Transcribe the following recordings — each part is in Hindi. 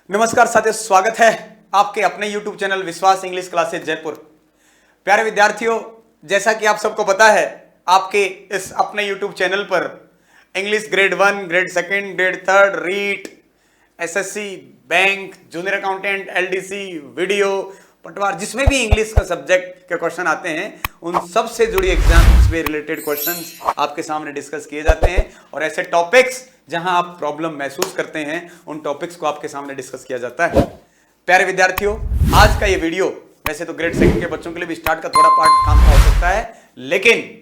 नमस्कार साथियों, स्वागत है आपके अपने YouTube चैनल विश्वास इंग्लिश क्लासेस जयपुर। प्यारे विद्यार्थियों, जैसा कि आप सबको पता है, आपके इस अपने YouTube चैनल पर English grade 1, grade 2, grade 3, REET, SSC, bank, junior accountant, LDC, video, Patwar, जिसमें भी इंग्लिश का सब्जेक्ट के क्वेश्चन आते हैं उन सब से जुड़ी एग्जाम से रिलेटेड क्वेश्चंस आपके सामने डिस्कस किए जाते हैं और ऐसे टॉपिक्स जहां आप प्रॉब्लम महसूस करते हैं उन टॉपिक्स को आपके सामने डिस्कस किया जाता है। प्यारे विद्यार्थियों, आज का ये वीडियो वैसे तो ग्रेड 2 के बच्चों के लिए भी स्टार्ट का थोड़ा पार्ट काम का हो सकता है, लेकिन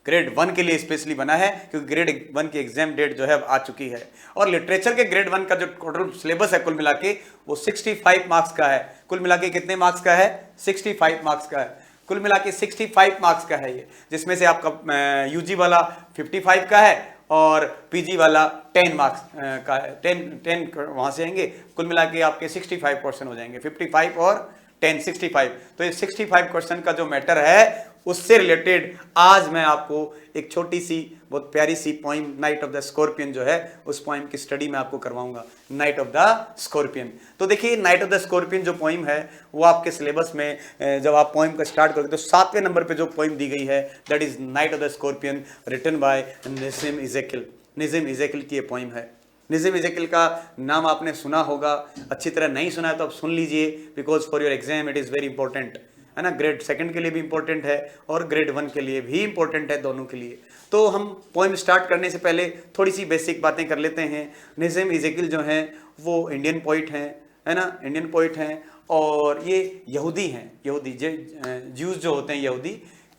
ग्रेड 1 के लिए स्पेशली बना है क्योंकि ग्रेड 1 की एग्जाम डेट जो है अब आ चुकी है और लिटरेचर के ग्रेड 1 का जो टोटल सिलेबस है कुल मिला के वो 65 मार्क्स का है। कुल मिला के कितने मार्क्स का है? 65 मार्क्स का है। कुल मिला के 65 मार्क्स का है ये, जिसमें से आपका यूजी वाला 55 का है और पीजी वाला 10 मार्क्स का है। 10 वहां से आएंगे, कुल मिला के आपके 65 क्वेश्चन हो जाएंगे। 55 और 10 65। तो ये 65 क्वेश्चन का जो मैटर है उससे रिलेटेड आज मैं आपको एक छोटी सी बहुत प्यारी सी poem night of the scorpion जो है उस पोइम की स्टडी मैं आपको करवाऊंगा। नाइट ऑफ द स्कॉर्पियन, तो देखिए नाइट ऑफ द स्कॉर्पियन जो पोइम है वो आपके सिलेबस में जब आप पोइम का स्टार्ट करोगे तो 7वें नंबर पे जो पोइम दी गई है that is night of the scorpion written by Nissim Ezekiel. Nissim Ezekiel की ये पोइम है। निज़िम इज़ेकिल का नाम आपने सुना होगा, अच्छी तरह नहीं सुना है तो आप सुन लीजिए, because for your exam it is very important, है ना। ग्रेड 2 के लिए भी इंपॉर्टेंट है और ग्रेड 1 के लिए भी इंपॉर्टेंट है, दोनों के लिए। तो हम पोइम स्टार्ट करने से पहले थोड़ी सी बेसिक बातें कर लेते हैं। निज़िम इज़ेकिल जो हैं वो इंडियन पोइट हैं, है ना, इंडियन पोइट हैं और ये यहूदी हैं। यहूदी ज्यूज जो होते हैं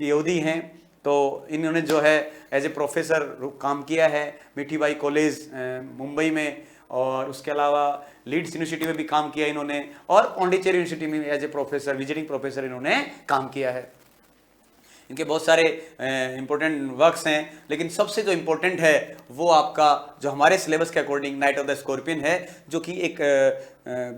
यहूदी हैं। तो इन्होंने जो है एज ए प्रोफेसर काम किया है मीठीबाई कॉलेज मुंबई में, और उसके अलावा लीड्स यूनिवर्सिटी में भी काम किया इन्होंने और पौंडीचेरी यूनिवर्सिटी में as a professor, visiting professor इन्होंने काम किया है। इनके बहुत सारे इंपॉर्टेंट वर्क्स हैं, लेकिन सबसे जो इंपॉर्टेंट है वो आपका जो हमारे सिलेबस के according night of the scorpion है, जो कि एक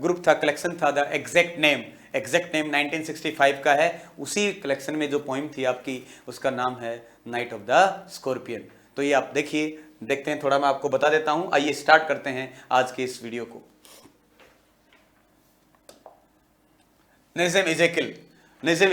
ग्रुप था, कलेक्शन था, द एग्जैक्ट नेम 1965 का है। उसी कलेक्शन में जो पोइम थी आपकी उसका नाम है नाइट ऑफ द स्कॉर्पियन। तो ये आप देखिए, देखते हैं, थोड़ा मैं आपको बता देता हूं। आइए स्टार्ट करते हैं आज के इस वीडियो को। निज़िम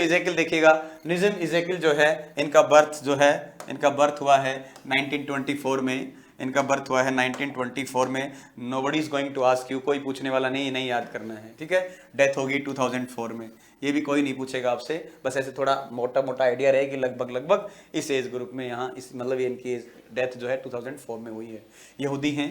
इज़ेकिल देखिएगा। निज़िम इज़ेकिल जो है इनका बर्थ हुआ है 1924 में। इनका बर्थ हुआ है 1924 में। Nobody is going to ask you, कोई पूछने वाला नहीं याद करना है, ठीक है। डेथ होगी 2004 में, ये भी कोई नहीं पूछेगा आपसे, बस ऐसे थोड़ा मोटा आइडिया रहे कि लगभग इस एज ग्रुप में यहाँ इस मतलब इनकी डेथ जो है 2004 में हुई है। यहूदी हैं,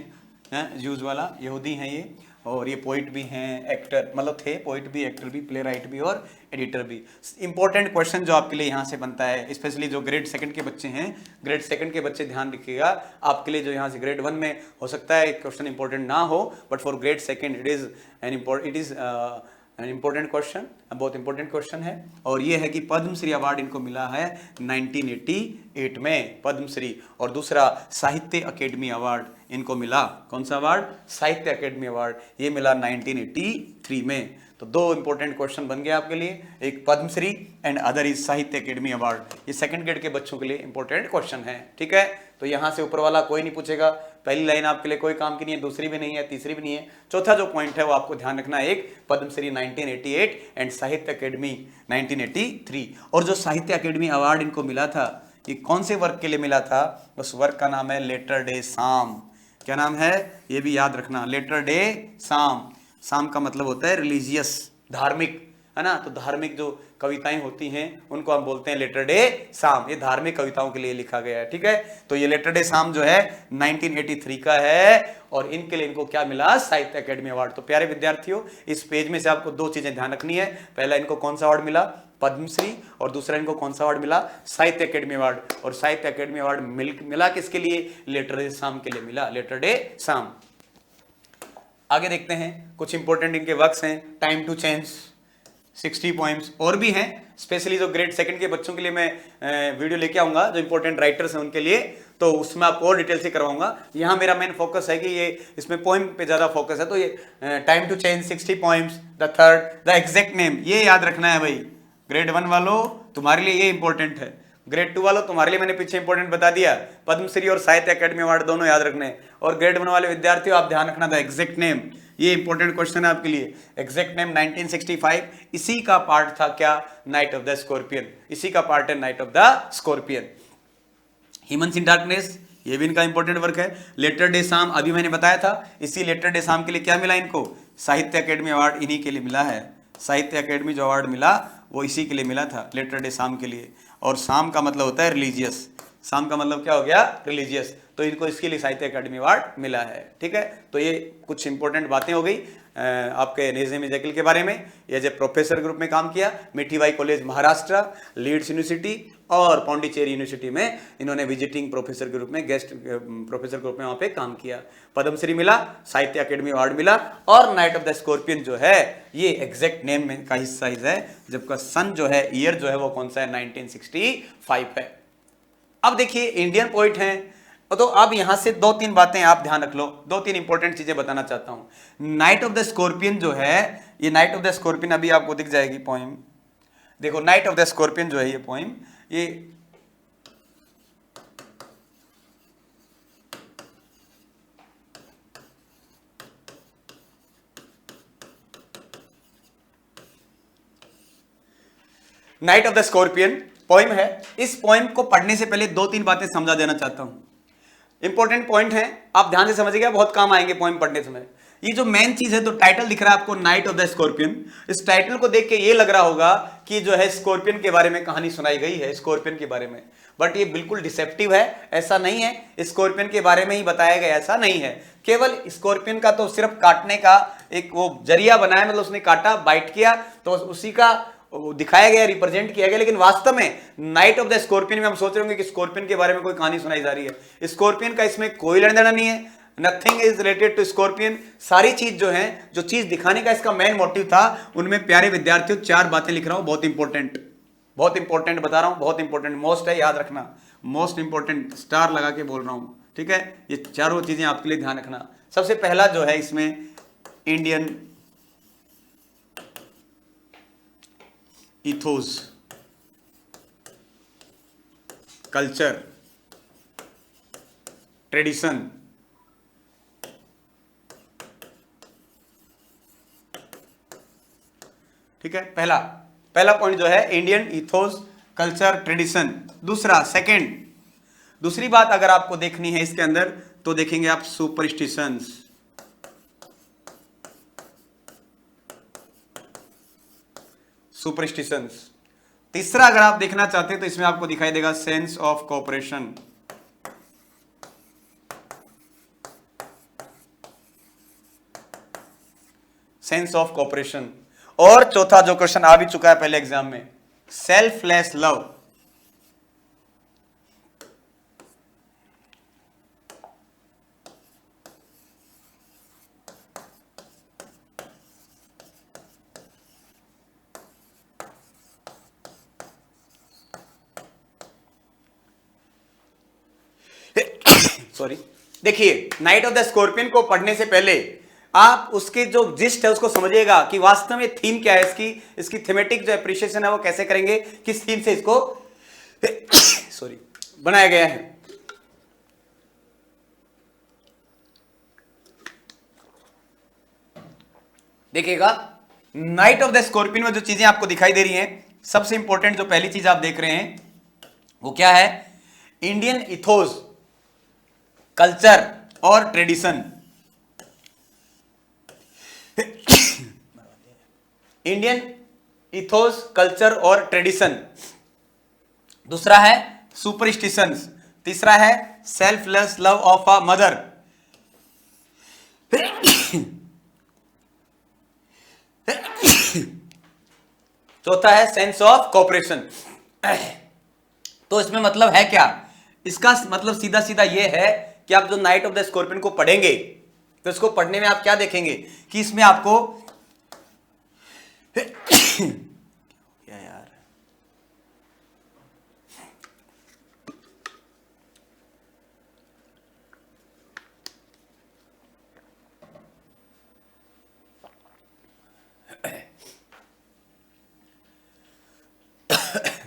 जूज वाला यहूदी हैं ये, और ये पोइट भी हैं, एक्टर मतलब थे, पोइट भी, एक्टर भी, प्ले राइट भी और एडिटर भी। इंपॉर्टेंट क्वेश्चन जो आपके लिए यहाँ से बनता है, स्पेशली जो ग्रेड 2 के बच्चे हैं, ग्रेड 2 के बच्चे ध्यान रखिएगा, आपके लिए जो यहाँ से ग्रेड 1 में हो सकता है क्वेश्चन इंपॉर्टेंट ना हो, but for grade 2 it is an important question, बहुत इंपॉर्टेंट क्वेश्चन है। और ये है कि पद्मश्री अवार्ड इनको मिला है 1988 में, पद्मश्री, और दूसरा साहित्य अकेडमी अवार्ड इनको मिला। कौन सा अवार्ड? साहित्य अकेडमी अवार्ड, ये मिला 1983 में। तो दो इंपॉर्टेंट क्वेश्चन बन गए आपके लिए, एक पद्मश्री एंड अदर इज साहित्य अकेडमी अवार्ड। ये 2nd ग्रेड के बच्चों के लिए इंपॉर्टेंट क्वेश्चन है, ठीक है। तो यहाँ से ऊपर वाला कोई नहीं पूछेगा, पहली लाइन आपके लिए कोई काम की नहीं है, दूसरी भी नहीं है, तीसरी भी नहीं है। चौथा जो पॉइंट है वो आपको ध्यान रखना है, एक पद्मश्री 1988 एंड साहित्य अकेडमी 1983। और जो साहित्य अकेडमी अवार्ड इनको मिला था, ये कौन से वर्क के लिए मिला था? उस वर्क का नाम है लेटर डे साम। क्या नाम है? ये भी याद रखना, लेटर डे साम। साम का मतलब होता है रिलीजियस, धार्मिक, है ना। तो धार्मिक जो कविताएं होती हैं उनको हम बोलते हैं लेटर डे साम। ये धार्मिक कविताओं के लिए लिखा गया है, ठीक है। तो ये लेटर डे साम जो है 1983 का है और इनके लिए इनको क्या मिला? साहित्य अकेडमी अवार्ड। तो प्यारे विद्यार्थियों, इस पेज में से आपको दो चीजें ध्यान रखनी है। पहला, इनको कौन सा अवार्ड मिला? पद्मश्री। और दूसरा, इनको कौन सा अवार्ड मिला? साहित्य अकेडमी अवार्ड। और साहित्य अकेडमी अवार्ड मिला किसके लिए? लेटर डे साम के लिए मिला, लेटर डे साम। आगे देखते हैं, कुछ इंपॉर्टेंट इनके वर्क्स हैं। टाइम टू चेंज 60 पोएम्स, और भी हैं, स्पेशली जो ग्रेड 2 के बच्चों के लिए मैं वीडियो लेके आऊंगा, जो इंपॉर्टेंट राइटर्स हैं उनके लिए, तो उसमें आपको और डिटेल से करवाऊंगा। यहाँ मेरा मेन फोकस है कि ये इसमें पोएम पे ज्यादा फोकस है। तो ये time to change 60 poems, the third the exact name, ये याद रखना है भाई, ग्रेड 1 वालों तुम्हारे लिए ये इंपॉर्टेंट है। ग्रेड 2 वालों तुम्हारे लिए मैंने पीछे इंपॉर्टेंट बता दिया, पद्मश्री और साहित्य अकेडमी अवार्ड दोनों याद रखने। और ग्रेड 1 वाले विद्यार्थियों आप ध्यान रखना था एग्जैक्ट नेम, ये इंपॉर्टेंट क्वेश्चन है आपके लिए। एग्जैक्ट नेम 1965, इसी का पार्ट था क्या, नाइट ऑफ द स्कॉर्पियन, इसी का पार्ट है night of the scorpion. Humans in darkness, ये भी इनका इंपॉर्टेंट वर्क है। लेटर डे शाम, अभी मैंने बताया था, इसी लेटर डे शाम के लिए क्या मिला इनको, साहित्य अकेडमी अवार्ड इन्हीं के लिए मिला है। साहित्य अकेडमी जो अवार्ड मिला वो इसी के लिए मिला था, लेटर डे शाम के लिए। और शाम का मतलब होता है रिलीजियस, शाम का मतलब क्या हो गया, रिलीजियस, तो इनको इसके लिए साहित्य अकादमी अवार्ड मिला है। ठीक है, तो ये कुछ इंपॉर्टेंट बातें हो गई आपके नेज़ेमी जैकिल के बारे में। ये जो प्रोफेसर ग्रुप में काम किया, Mithibai college Maharashtra, Leeds university और पौंडीचेरी यूनिवर्सिटी में इन्होंने विजिटिंग प्रोफेसर के रूप में, गेस्ट प्रोफेसर के रूप में वहाँ पे काम किया। पद्मश्री मिला, साहित्य अकेडमी अवार्ड मिला, और नाइट ऑफ द स्कॉर्पियन जो है ये एग्जैक्ट नेम में का हिस्सा है, जबकि सन जो है, ईयर जो है वो कौन सा है, 1965 है। अब देखिए इंडियन पोइट हैं, तो अब यहां से दो तीन बातें आप ध्यान रख लो, दो तीन इंपॉर्टेंट चीजें बताना चाहता हूं। नाइट ऑफ द स्कॉर्पियन जो है, ये नाइट ऑफ द स्कॉर्पियन अभी आपको दिख जाएगी पोइम, देखो नाइट ऑफ द स्कॉर्पियन जो है ये पोइम, ये night of the scorpion poem है। इस पोइम को पढ़ने से पहले दो तीन बातें समझा देना चाहता हूं, इंपॉर्टेंट पॉइंट है, आप ध्यान से समझिएगा, बहुत काम आएंगे पोइम पढ़ने समय। ये जो मेन चीज है, तो टाइटल दिख रहा है आपको नाइट ऑफ द स्कॉर्पियन, इस टाइटल को देख के ये लग रहा होगा कि जो है स्कॉर्पियन के बारे में कहानी सुनाई गई है, स्कॉर्पियन के बारे में, बट ये बिल्कुल डिसेप्टिव है, ऐसा नहीं है। स्कॉर्पियन के बारे में ही बताया गया, ऐसा नहीं है। केवल स्कॉर्पियन का तो सिर्फ काटने का एक वो जरिया बनाया, मतलब उसने काटा, बाइट किया, तो उसी का दिखाया गया, रिप्रेजेंट किया गया, लेकिन वास्तव में नाइट ऑफ द स्कॉर्पियन में हम सोच रहे होंगे कि स्कॉर्पियन के बारे में कोई कहानी सुनाई जा रही है। स्कॉर्पियन का इसमें कोई लेना देना नहीं है, nothing is related to scorpion. सारी चीज जो है, जो चीज दिखाने का इसका मेन मोटिव था, उनमें प्यारे विद्यार्थियों चार बातें लिख रहा हूं, बहुत इंपॉर्टेंट, बहुत इंपॉर्टेंट बता रहा हूं, बहुत इंपॉर्टेंट, मोस्ट है, याद रखना, मोस्ट इंपॉर्टेंट, स्टार लगा के बोल रहा हूं। ठीक है, ये चारों चीजें आपके लिए ध्यान रखना। सबसे पहला जो है इसमें इंडियन इथोस, कल्चर, ट्रेडिशन, ठीक है, पहला पॉइंट जो है इंडियन इथोस, कल्चर, ट्रेडिशन। दूसरा, सेकंड, दूसरी बात अगर आपको देखनी है इसके अंदर, तो देखेंगे आप सुपरस्टिशंस, सुपरस्टिशंस। तीसरा अगर आप देखना चाहते हैं तो इसमें आपको दिखाई देगा sense of cooperation, sense of cooperation. और चौथा जो क्वेश्चन आ भी चुका है पहले एग्जाम में, सेल्फलेस लव। सॉरी, देखिए नाइट ऑफ द स्कॉर्पियन को पढ़ने से पहले आप उसके जो जिस्ट है उसको समझिएगा कि वास्तव में थीम क्या है, इसकी थीमेटिक जो एप्रिशिएशन है वो कैसे करेंगे, किस थीम से इसको सॉरी बनाया गया है। देखिएगा नाइट ऑफ द स्कॉर्पियन में जो चीजें आपको दिखाई दे रही हैं, सबसे इंपॉर्टेंट जो पहली चीज आप देख रहे हैं वो क्या है, इंडियन इथोस, कल्चर और ट्रेडिशन। इंडियन इथोस, कल्चर और ट्रेडिशन। दूसरा है सुपरस्टिशंस। तीसरा है selfless love of a mother. चौथा है सेंस ऑफ कोऑपरेशन। तो इसमें मतलब है क्या, इसका मतलब सीधा सीधा यह है कि आप जो नाइट ऑफ द स्कॉर्पियन को पढ़ेंगे तो इसको पढ़ने में आप क्या देखेंगे कि इसमें आपको क्या यार,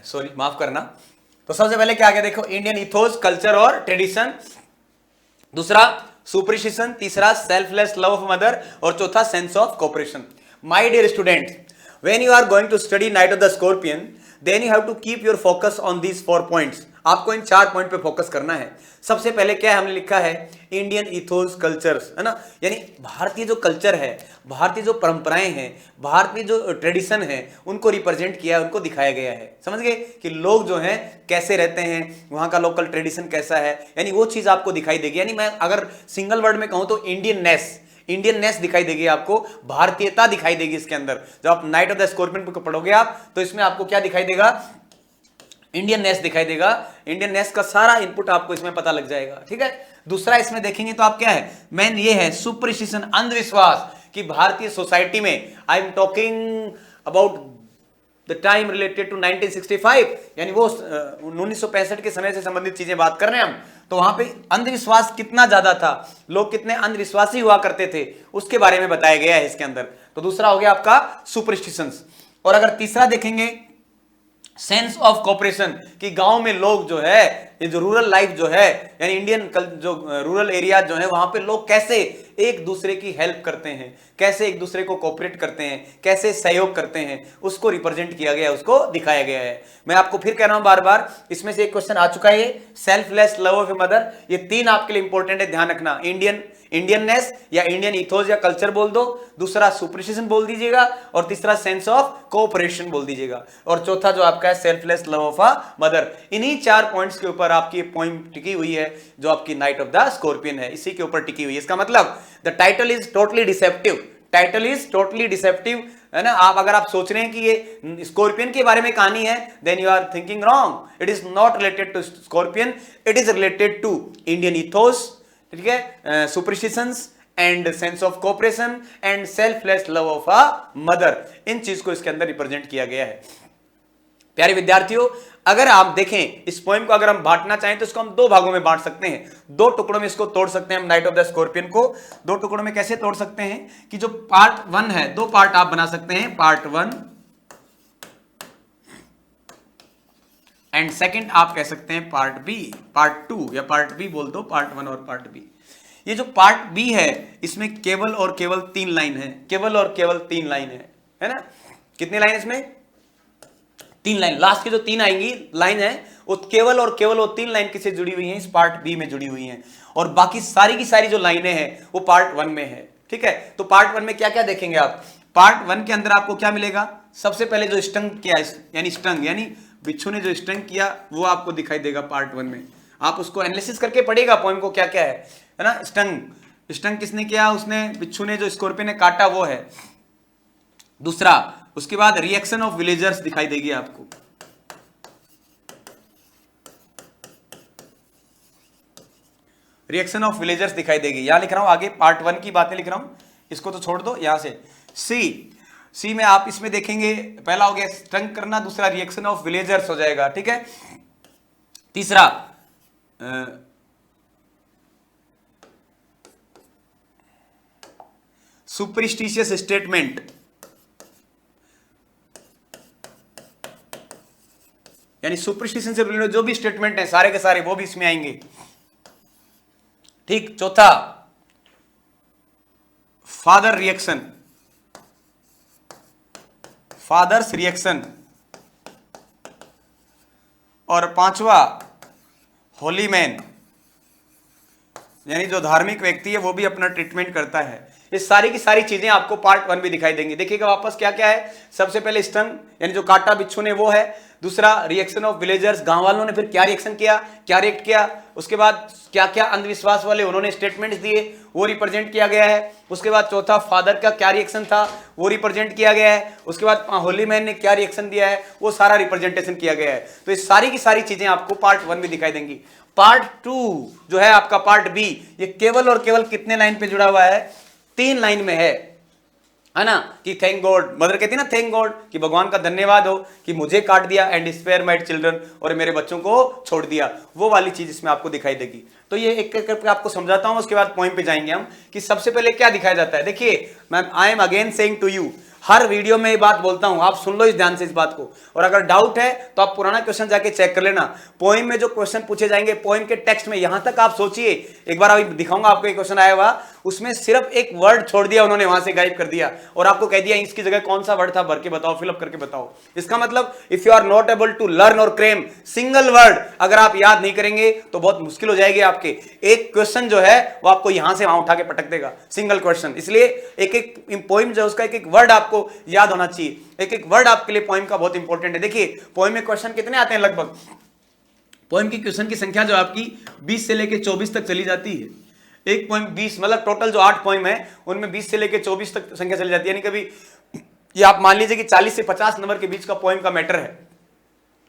सॉरी माफ करना, तो सबसे पहले क्या आ गया देखो, इंडियन इथोस, कल्चर और ट्रेडिशन, दूसरा सुपरस्टिशन, तीसरा सेल्फलेस लव ऑफ मदर, और चौथा sense of cooperation. My dear students, when you are going to study Night of the Scorpion, then you have to keep your focus on these 4 points. आपको इन 4 पॉइंट पे फोकस करना है। सबसे पहले क्या है, हमने लिखा है इंडियन इथोस कल्चर्स, है ना, यानी भारतीय जो कल्चर है, भारतीय जो परंपराएं हैं, भारतीय जो ट्रेडिशन है, उनको रिप्रेजेंट किया है, उनको दिखाया गया है। समझ गए कि लोग जो हैं कैसे रहते हैं, वहां का लोकल ट्रेडिशन कैसा है, यानी वो चीज आपको दिखाई देगी। यानी मैं अगर सिंगल वर्ड में कहूं तो इंडियननेस दिखाई देगी आपको, भारतीयता दिखाई देगी इसके अंदर। जब आप नाइट ऑफ द स्कॉर्पियन को पढ़ोगे आप, तो इसमें आपको क्या दिखाई देगा, इंडियननेस दिखाई देगा। इंडियननेस का सारा इनपुट आपको इसमें पता लग जाएगा, ठीक है। दूसरा इसमें देखेंगे तो आप क्या है, मेन ये है सुपरस्टिशन, अंधविश्वास, कि भारतीय सोसाइटी में, I am talking about the time related to 1965, यानी वो 1965 के समय से संबंधित चीजें बात कर रहे हैं हम। तो वहां पे अंधविश्वास कितना ज्यादा था, लोग कितने अंधविश्वासी हुआ करते थे, उसके बारे में बताया गया है इसके अंदर। तो दूसरा हो गया आपका सुपरस्टिशंस। और अगर तीसरा देखेंगे सेंस ऑफ कोऑपरेशन, कि गांव में लोग जो है, ये जो रूरल लाइफ जो है, यानी इंडियन जो रूरल एरिया जो है, वहां पे लोग कैसे एक दूसरे की हेल्प करते हैं, कैसे एक दूसरे को कोऑपरेट करते हैं, कैसे सहयोग करते हैं, उसको रिप्रेजेंट किया गया है, उसको दिखाया गया है। मैं आपको फिर कह रहा हूं बार बार, इसमें से एक क्वेश्चन आ चुका है, सेल्फलेस लव ऑफ मदर। ये 3 आपके लिए इंपॉर्टेंट है, ध्यान रखना। इंडियननेस या इंडियन इथोस या कल्चर बोल दो, दूसरा सुपरस्टिशन बोल दीजिएगा, और तीसरा सेंस ऑफ कोऑपरेशन बोल दीजिएगा, और चौथा जो आपका है selfless love of a mother. इन्हीं 4 पॉइंट्स के ऊपर आपकी पॉइंट टिकी हुई है, जो आपकी नाइट ऑफ द स्कॉर्पियन है, इसी के ऊपर टिकी हुई है। इसका मतलब the title is totally deceptive, title is totally deceptive, है ना। आप अगर आप सोच रहे हैं कि ये स्कॉर्पियन के बारे में कहानी है, then you are thinking wrong. It is not related to scorpion, it is related to Indian ethos, ठीक है, superstitions and sense of cooperation and selfless love of a mother. इन चीज को इसके अंदर रिप्रेजेंट किया गया है। प्यारे विद्यार्थियों, अगर आप देखें इस पोएम को, अगर हम बांटना चाहें तो इसको हम 2 भागों में बांट सकते हैं, 2 टुकड़ों में इसको तोड़ सकते हैं हम। नाइट ऑफ द स्कॉर्पियन को 2 टुकड़ों में कैसे तोड़ सकते हैं, कि जो पार्ट 1 है, 2 पार्ट आप बना सकते हैं, पार्ट 1 एंड सेकंड आप कह सकते हैं पार्ट बी, पार्ट 2, या पार्ट बी बोल दो, पार्ट 1 और पार्ट बी। ये जो पार्ट बी है, इसमें केवल और केवल 3 लाइन है, केवल और केवल 3 लाइन है ना। कितनी लाइन इसमें, 3 लाइन। लास्ट की जो 3 आएंगी लाइन है, वो केवल और केवल वो 3 लाइन किससे जुड़ी हुई हैं, इस पार्ट बी में जुड़ी हुई हैं, और बाकी सारी की सारी जो लाइनें हैं वो पार्ट 1 में है, ठीक है। तो पार्ट 1 में क्या क्या देखेंगे आप, पार्ट 1 के अंदर आपको क्या मिलेगा, सबसे पहले जो स्टंग किया, यानी स्टंग, यानी बिच्छू ने जो स्टंग किया, वो आपको दिखाई देगा पार्ट 1 में। आप उसको एनालिसिस करके पढ़ेगा पोएम को, क्या क्या है ना। स्टंग किसने किया, उसने, बिच्छू ने, जो स्कॉर्पियन ने काटा वो है। दूसरा, उसके बाद रिएक्शन ऑफ विलेजर्स दिखाई देगी आपको, रिएक्शन ऑफ विलेजर्स दिखाई देगी। यहां लिख रहा हूं, आगे पार्ट 1 की बातें लिख रहा हूं, इसको तो छोड़ दो। यहां से सी में आप इसमें देखेंगे, पहला हो गया स्टंग करना, दूसरा रिएक्शन ऑफ विलेजर्स हो जाएगा, ठीक है। तीसरा सुपरस्टिशियस स्टेटमेंट, यानी सुपरस्टिशन से रिलेटेड जो भी स्टेटमेंट है सारे के सारे वो भी इसमें आएंगे, ठीक। चौथा फादर रिएक्शन, फादर्स रिएक्शन, और 5वां होली मैन, यानी जो धार्मिक व्यक्ति है वो भी अपना ट्रीटमेंट करता है। ये सारी की सारी चीजें आपको पार्ट 1 में दिखाई देंगी। देखिएगा वापस क्या क्या है, सबसे पहले स्टंग, यानी जो काटा बिच्छू ने वो है। दूसरा रिएक्शन ऑफ विलेजर्स, गांव वालों ने फिर क्या रिएक्शन किया, क्या रिएक्ट किया। उसके बाद क्या क्या अंधविश्वास वाले उन्होंने स्टेटमेंट्स दिए, वो रिप्रेजेंट किया गया है। उसके बाद चौथा फादर का क्या रिएक्शन था, वो रिप्रेजेंट किया गया है। उसके बाद होली मैन ने क्या रिएक्शन दिया है, वो सारा रिप्रेजेंटेशन किया गया है। तो ये सारी की सारी चीजें आपको पार्ट 1 में दिखाई देंगी। पार्ट 2 जो है आपका पार्ट बी, ये केवल और केवल कितने लाइन पे जुड़ा हुआ है, 3 लाइन में है ना। कि थैंक गॉड, मदर कहती है ना थैंक गॉड, कि भगवान का धन्यवाद हो कि मुझे काट दिया, एंड स्पेयर माय चिल्ड्रन, और मेरे बच्चों को छोड़ दिया, वो वाली चीज इसमें आपको दिखाई देगी। तो ये एक एक करके आपको समझाता हूं, उसके बाद पॉइंट पे जाएंगे हम कि सबसे पहले क्या दिखाया जाता है। देखिए ma'am, I am again saying to you, हर वीडियो में ये बात बोलता हूं, आप सुन लो इस ध्यान से इस बात को। और अगर डाउट है तो आप पुराना क्वेश्चन जाके चेक कर लेना। पोइम में जो क्वेश्चन पूछे जाएंगे, पोइम के टेक्स्ट में, यहां तक आप सोचिए, एक बार अभी दिखाऊंगा आपको एक क्वेश्चन आया हुआ, उसमें सिर्फ एक वर्ड छोड़ दिया उन्होंने, वहां से गायब कर दिया और आपको कह दिया इसकी जगह कौन सा वर्ड था, भर के बताओ, फिलअप करके बताओ। इसका मतलब if you are not able to learn or cram single word, अगर आप याद नहीं करेंगे तो बहुत मुश्किल हो जाएगी आपके। एक क्वेश्चन जो है वो आपको यहां से वहां उठा के पटक देगा, सिंगल क्वेश्चन। इसलिए एक एक पोइम जो उसका एक एक वर्ड आपको याद होना चाहिए, एक एक वर्ड आपके लिए पोइम का बहुत इंपॉर्टेंट है। देखिए पोइम में क्वेश्चन कितने आते हैं, लगभग पोइम की क्वेश्चन की संख्या जो आपकी 20 से लेकर 24 तक चली जाती है। एक पोइम 20, मतलब टोटल जो 8 पोइम है उनमें 20 से लेकर 24 तक संख्या चली जाती है। यानी कभी ये आप मान लीजिए कि 40 से 50 नंबर के बीच का पोइम का मैटर है।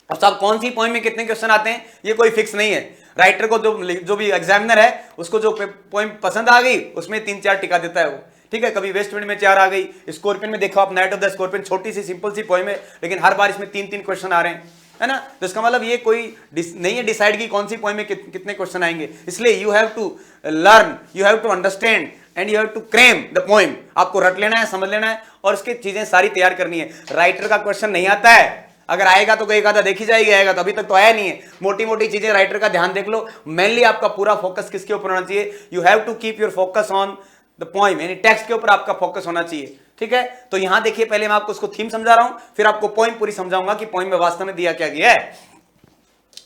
अब साहब कौन सी पोइम में कितने क्वेश्चन आते हैं ये कोई फिक्स नहीं है। राइटर को जो भी एग्जामिनर है उसको जो पोइम पसंद आ गई उसमें 3-4 टिका देता है वो, ठीक है। कभी वेस्ट विंड में 4 आ गई, स्कॉर्पियन में देखो आप, नाइट ऑफ द स्कॉर्पियन, छोटी सी सिंपल सी पोइम है लेकिन हर बार इसमें 3-3 क्वेश्चन आ रहे हैं, है ना। तो इसका मतलब ये कोई नहीं है डिसाइड की कौन सी पोइम में कितने क्वेश्चन आएंगे। इसलिए you have to learn, you have to understand and you have to cram the poem. आपको रट लेना है, समझ लेना है और उसकी चीजें सारी तैयार करनी है। राइटर का क्वेश्चन नहीं आता है, अगर आएगा तो एक आधा देखी जाएगी, आएगा तो अभी तक तो आया नहीं है। मोटी मोटी चीजें राइटर का ध्यान देख लो, मेनली आपका पूरा फोकस किसके ऊपर होना चाहिए, you have to keep your focus on the poem, यानी टेक्स्ट के ऊपर आपका फोकस होना चाहिए, ठीक है। तो यहां देखिए पहले मैं आपको उसको थीम समझा रहा हूं, फिर आपको पोइम पूरी समझाऊंगा कि पोइम में वास्तव में दिया क्या गया है।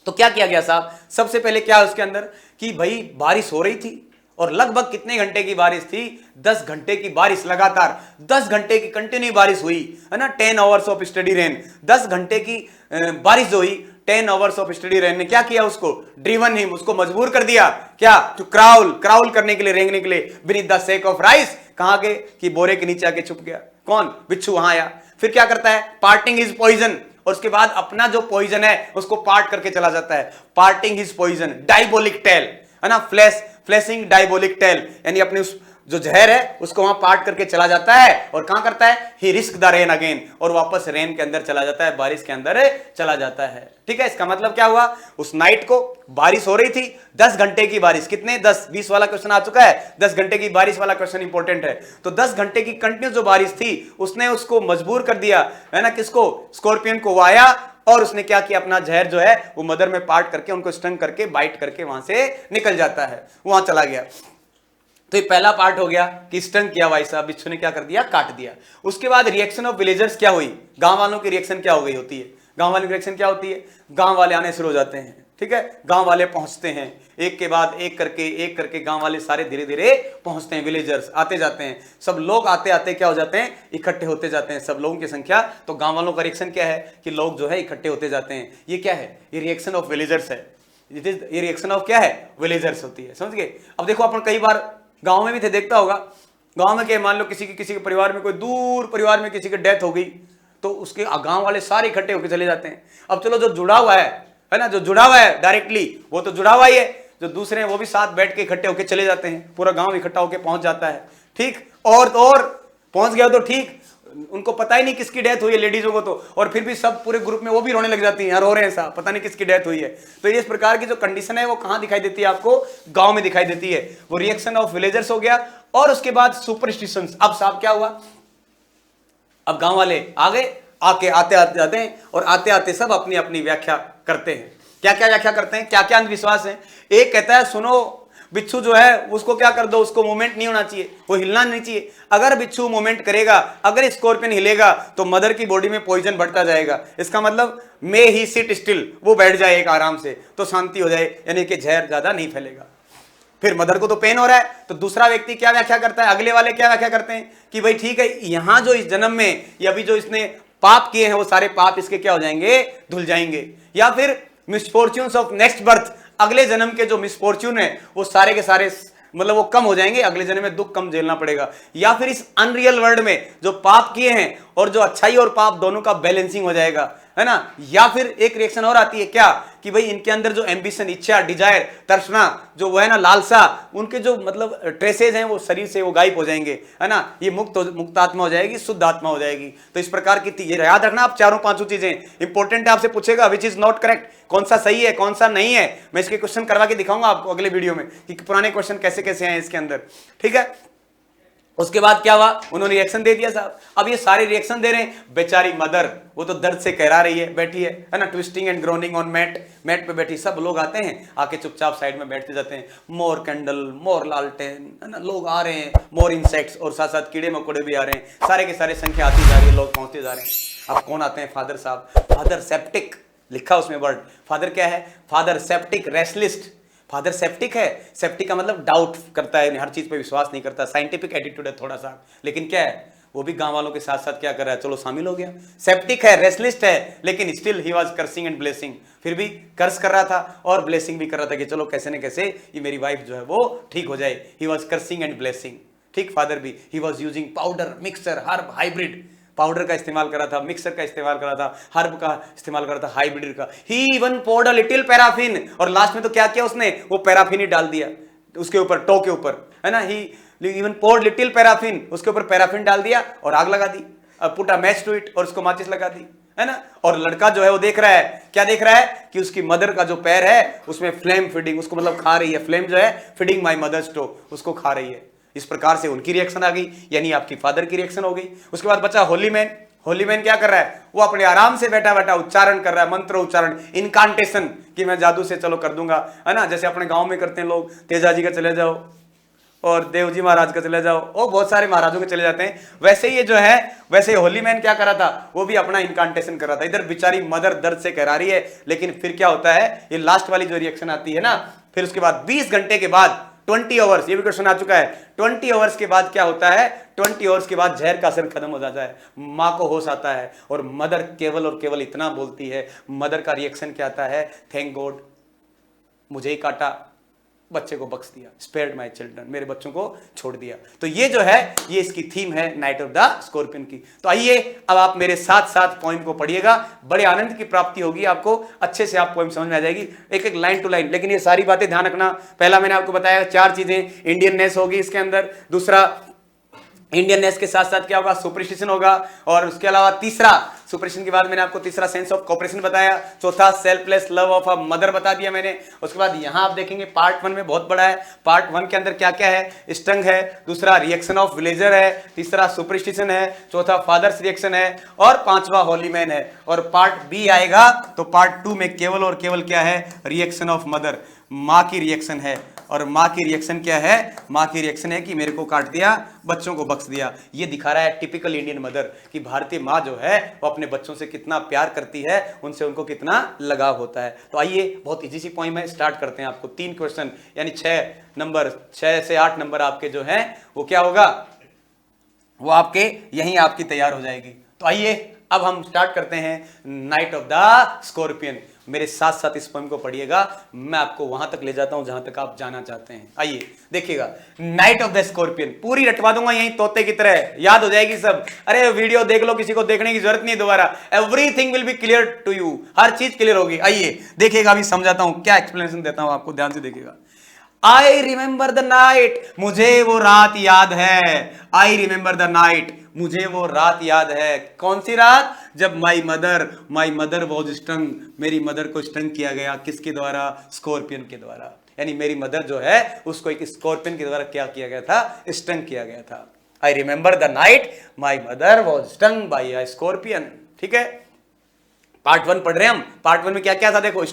तो क्या किया गया साहब, सबसे पहले क्या है उसके अंदर कि भाई बारिश हो रही थी और लगभग कितने घंटे की बारिश थी, 10 घंटे की बारिश लगातार, 10 घंटे की कंटिन्यू बारिश हुई, है ना। 10 आवर्स ऑफ स्टडी रेन, 10 घंटे की बारिश जो हुई, 10 आवर्स ऑफ स्टडी रेन ने क्या किया, उसको ड्रिवन हिम, उसको मजबूर कर दिया क्या, टू क्राउल करने के लिए, रेंगने के लिए, beneath the sake of rice, कहां के कि बोरे के नीचे आके छुप गया, कौन, बिच्छू वहां आया। फिर क्या करता है, पार्टिंग हिज पॉइजन, और उसके बाद अपना जो पॉइजन है उसको पार्ट करके चला जाता है, parting his poison, diabolic tell, है ना, फ्लैशिंग डायबोलिक टेल, यानी अपनी उस जो जहर है उसको वहां पार्ट करके चला जाता है और कहां करता है, ही रिस्क द रेन अगेन, और वापस रेन के अंदर चला जाता है, बारिश के अंदर चला जाता है, ठीक है। इसका मतलब क्या हुआ, उस नाइट को बारिश हो रही थी, 10 घंटे की बारिश, कितने 10-20 वाला क्वेश्चन आ चुका है, 10 घंटे की बारिश वाला क्वेश्चन इंपॉर्टेंट है। तो 10 घंटे की कंटिन्यू जो बारिश थी उसने उसको मजबूर कर दिया, है ना, किसको, स्कॉर्पियन को। वो आया और उसने क्या किया, अपना जहर जो है वो मदर में पार्ट करके उनको स्टंग करके बाइट करके वहां से निकल जाता है, वहां चला गया। तो ये पहला पार्ट हो गया कि स्टंग किया भाई साहब, बिच्छू ने क्या कर दिया, काट दिया। उसके बाद रिएक्शन ऑफ विलेजर्स क्या हुई, गांव वालों की रिएक्शन क्या हो गई होती है, गांव वालों की रिएक्शन क्या होती है, गांव वाले आने शुरू हो जाते हैं, ठीक है। गांव वाले पहुंचते हैं एक के बाद एक करके गांव वाले सारे धीरे धीरे पहुंचते हैं, विलेजर्स आते जाते हैं, सब लोग आते आते क्या हो जाते हैं, इकट्ठे होते जाते हैं, सब लोगों की संख्या। तो गांव वालों का रिएक्शन क्या है कि लोग जो है इकट्ठे होते जाते हैं। ये क्या है, ये रिएक्शन ऑफ विलेजर्स है, ये रिएक्शन ऑफ क्या है, विलेजर्स होती है, समझ गए। अब देखो अपन कई बार गांव में भी थे, देखता होगा, गांव में क्या, मान लो किसी के परिवार में, कोई दूर परिवार में किसी की डेथ हो गई तो उसके गांव वाले सारे इकट्ठे होकर चले जाते हैं। अब चलो जो जुड़ा हुआ है ना, जो जुड़ा हुआ है डायरेक्टली वो तो जुड़ा हुआ ही है, जो दूसरे हैं वो भी साथ बैठ के इकट्ठे होकर चले जाते हैं, पूरा गांव इकट्ठा होकर पहुंच जाता है, ठीक। और तो और पहुंच गया तो ठीक, उनको पता ही नहीं किसकी डेथ हुई है, लेडीजों को तो, और फिर भी सब पूरे ग्रुप में वो भी रोने लग जाती हैं, रो रहे हैं साहब, पता नहीं किसकी डेथ हुई है। तो इस प्रकार की जो कंडीशन है वो कहां दिखाई देती है, आपको गांव में दिखाई देती है। वो रिएक्शन ऑफ विलेजर्स हो गया। और उसके बाद सुपरस्टिशंस। अब साहब क्या हुआ, अब गांव वाले आ गए, आके आते आते जाते हैं और आते आते सब अपनी अपनी व्याख्या करते हैं। क्या क्या व्याख्या करते हैं, क्या क्या अंधविश्वास है। एक कहता है सुनो बिच्छू जो है उसको क्या कर दो, उसको मूवमेंट नहीं होना चाहिए, वो हिलना नहीं चाहिए। अगर बिच्छू मूवमेंट करेगा, अगर स्कॉर्पियन हिलेगा तो मदर की बॉडी में पॉइजन बढ़ता जाएगा। इसका मतलब मे ही सिट स्टिल, वो बैठ जाए एक आराम से तो शांति हो जाए, यानी कि जहर ज्यादा नहीं फैलेगा। फिर मदर को तो पेन हो रहा है, तो दूसरा व्यक्ति क्या व्याख्या करता है, अगले वाले क्या व्याख्या करते हैं कि भाई ठीक है, यहां जो इस जन्म में या अभी जो इसने पाप किए हैं वो सारे पाप इसके क्या हो जाएंगे, धुल जाएंगे। या फिर मिसफॉर्च्यून्स ऑफ नेक्स्ट बर्थ, अगले जन्म के जो मिसफॉर्च्यून है वो सारे के सारे मतलब वो कम हो जाएंगे, अगले जन्म में दुख कम झेलना पड़ेगा। या फिर इस अनरियल वर्ल्ड में जो पाप किए हैं और जो अच्छाई और पाप दोनों का बैलेंसिंग हो जाएगा, है ना। या फिर एक रिएक्शन और आती है क्या कि भाई इनके अंदर जो एम्बिशन, इच्छा, डिजायर, तर्सना जो वो है ना, लालसा, उनके जो मतलब ट्रेसेज हैं वो शरीर से वो गायब हो जाएंगे, है ना। ये मुक्त आत्मा हो जाएगी, शुद्ध आत्मा हो जाएगी। तो इस प्रकार की ये याद रखना आप, चारों पांचों चीजें इंपॉर्टेंट है। आपसे पूछेगा विच इज नॉट करेक्ट, कौन सा सही है कौन सा नहीं है। मैं इसके क्वेश्चन करवा के दिखाऊंगा आपको अगले वीडियो में कि पुराने क्वेश्चन कैसे कैसे हैं इसके अंदर, ठीक है। उसके बाद क्या हुआ, उन्होंने रिएक्शन दे दिया साहब। अब ये सारे रिएक्शन दे रहे हैं, बेचारी मदर वो तो दर्द से कहरा रही है, बैठी है ना, twisting and groaning on mat पे बैठी। सब लोग आते हैं, आके चुपचाप साइड में बैठते जाते हैं। मोर कैंडल, मोर लालटेन, है ना, लोग आ रहे हैं, मोर इंसेक्ट्स, और साथ साथ कीड़े मकोड़े भी आ रहे हैं। सारे के सारे संख्या आती जा रही है, लोग पहुंचते जा रहे हैं। अब कौन आते हैं, फादर साहब। फादर सेप्टिक लिखा उसमें वर्ड, फादर क्या है, फादर सेप्टिक रेस्टलिस्ट। फादर सेप्टिक है, सेप्टिक का मतलब डाउट करता है, हर चीज पे विश्वास नहीं करता, साइंटिफिक एटीट्यूड है थोड़ा सा, लेकिन क्या है, वो भी गांव वालों के साथ साथ क्या कर रहा है, चलो शामिल हो गया। सेप्टिक है, रेस्टलिस्ट है, लेकिन still he was cursing and blessing, फिर भी कर्स कर रहा था और ब्लेसिंग भी कर रहा था कि चलो कैसे न कैसे ये मेरी वाइफ जो है वो ठीक हो जाए। He was cursing and blessing, ठीक। फादर भी, he was using powder, mixture, herb, hybrid, powder का इस्तेमाल कर रहा था, मिक्सर का इस्तेमाल कर रहा था, हर्ब का इस्तेमाल कर रहा था, हाइब्रिड का। He even poured a little paraffin, और लास्ट में तो क्या किया उसने, वो पैराफिन ही डाल दिया उसके ऊपर, टो के ऊपर, है ना। ही इवन पोर्ड लिटिल पैराफिन, उसके ऊपर पैराफिन डाल दिया और आग लगा दी। अब put a match to it, और उसको माचिस लगा दी, है ना। और लड़का जो है वो देख रहा है, क्या देख रहा है, कि उसकी मदर का जो पैर है उसमें फ्लेम फीडिंग, उसको मतलब खा रही है, फ्लेम जो है फीडिंग माई मदर्स टो, उसको खा रही है। इस प्रकार से उनकी रिएक्शन आ गई, यानी आपकी फादर की रिएक्शन हो गई। उसके बाद बचा होली मैन। होली मैन क्या कर रहा है, वो अपने आराम से बैठा बैठा उच्चारण कर रहा है, मंत्र उच्चारण, इनकांटेशन, कि मैं जादू से चलो कर दूंगा, है ना। जैसे अपने गांव में करते हैं लोग, तेजाजी का चले जाओ और देवजी महाराज का चले जाओ, और बहुत सारे महाराजों के चले जाते हैं। वैसे ये जो है, वैसे होली मैन क्या कर रहा था, वो भी अपना इनकांटेशन कर रहा था। इधर बेचारी मदर दर्द से करा रही है, लेकिन फिर क्या होता है, ये लास्ट वाली जो रिएक्शन आती है ना, फिर उसके बाद 20 घंटे के बाद, 20 आवर्स, ये भी क्वेश्चन आ चुका है, 20 आवर्स के बाद क्या होता है, 20 आवर्स के बाद जहर का असर खत्म हो जाता है, माँ को होश आता है, और मदर केवल और केवल इतना बोलती है। मदर का रिएक्शन क्या आता है, थैंक गॉड, मुझे ही काटा, बच्चे को बख्श दिया, स्पेयर्ड माय चिल्ड्रन, मेरे बच्चों को छोड़ दिया। तो ये जो है, ये इसकी थीम है नाइट ऑफ द स्कॉर्पियन की। तो आइए अब आप मेरे साथ साथ पोएम को पढ़िएगा, बड़े आनंद की प्राप्ति होगी आपको, अच्छे से आप पोएम समझ में आ जाएगी, एक एक लाइन टू लाइन। लेकिन ये सारी बातें ध्यान रखना, पहला मैंने आपको बताया 4 चीजें, इंडियननेस होगी इसके अंदर, दूसरा इंडियननेस के साथ साथ क्या होगा, सुपरस्टिशन होगा, और उसके अलावा तीसरा, सुपरस्टिशन के बाद मैंने आपको तीसरा सेंस ऑफ कोऑपरेशन बताया, चौथा selfless love of a mother बता दिया मैंने। उसके बाद यहां आप देखेंगे पार्ट 1 में बहुत बड़ा है, पार्ट 1 के अंदर क्या क्या है, स्टंग है, दूसरा रिएक्शन ऑफ विलेजर है, तीसरा सुपरस्टिशन है, चौथा फादर्स रिएक्शन है, और पांचवा होली मैन है। और पार्ट बी आएगा तो पार्ट 2 में केवल और केवल क्या है, रिएक्शन ऑफ मदर, माँ की रिएक्शन है। और माँ की रिएक्शन क्या है, माँ की रिएक्शन है कि मेरे को काट दिया, बच्चों को बख्श दिया। ये दिखा रहा है टिपिकल इंडियन मदर, कि भारतीय माँ जो है वो अपने बच्चों से कितना प्यार करती है, उनसे उनको कितना लगाव होता है। तो आइए, बहुत इजी सी पॉइंट है, स्टार्ट करते हैं। आपको 3 क्वेश्चन, यानी 6 से 8 नंबर आपके जो है वो क्या होगा, वो आपके यहीं आपकी तैयार हो जाएगी। तो आइए अब हम स्टार्ट करते हैं नाइट ऑफ द स्कॉर्पियन। मेरे साथ साथ इस पोएम को पढ़िएगा, मैं आपको वहां तक ले जाता हूं जहां तक आप जाना चाहते हैं। आइए देखिएगा, नाइट ऑफ द स्कॉर्पियन पूरी रटवा दूंगा यहीं तोते की तरह, याद हो जाएगी सब। अरे वीडियो देख लो, किसी को देखने की जरूरत नहीं दोबारा, everything will be clear to you, हर चीज क्लियर होगी। आइए देखिएगा, अभी समझाता हूं, क्या एक्सप्लेनेशन देता हूं आपको, ध्यान से देखिएगा। आई रिमेंबर द नाइट, मुझे वो रात याद है, आई रिमेंबर द नाइट, मुझे वो रात याद है। कौन सी रात, जब माई मदर वॉज स्टंग, मेरी मदर को स्टंग किया गया, किसके द्वारा, स्कॉर्पियन के द्वारा। यानी मेरी मदर जो है उसको एक स्कॉर्पियन के द्वारा क्या किया गया था, स्टंग किया गया था। आई remember the night my mother was stung by a scorpion. ठीक है, पार्ट 1 पढ़ रहे हैं हम। पार्ट 1 में क्या क्या था, देखो,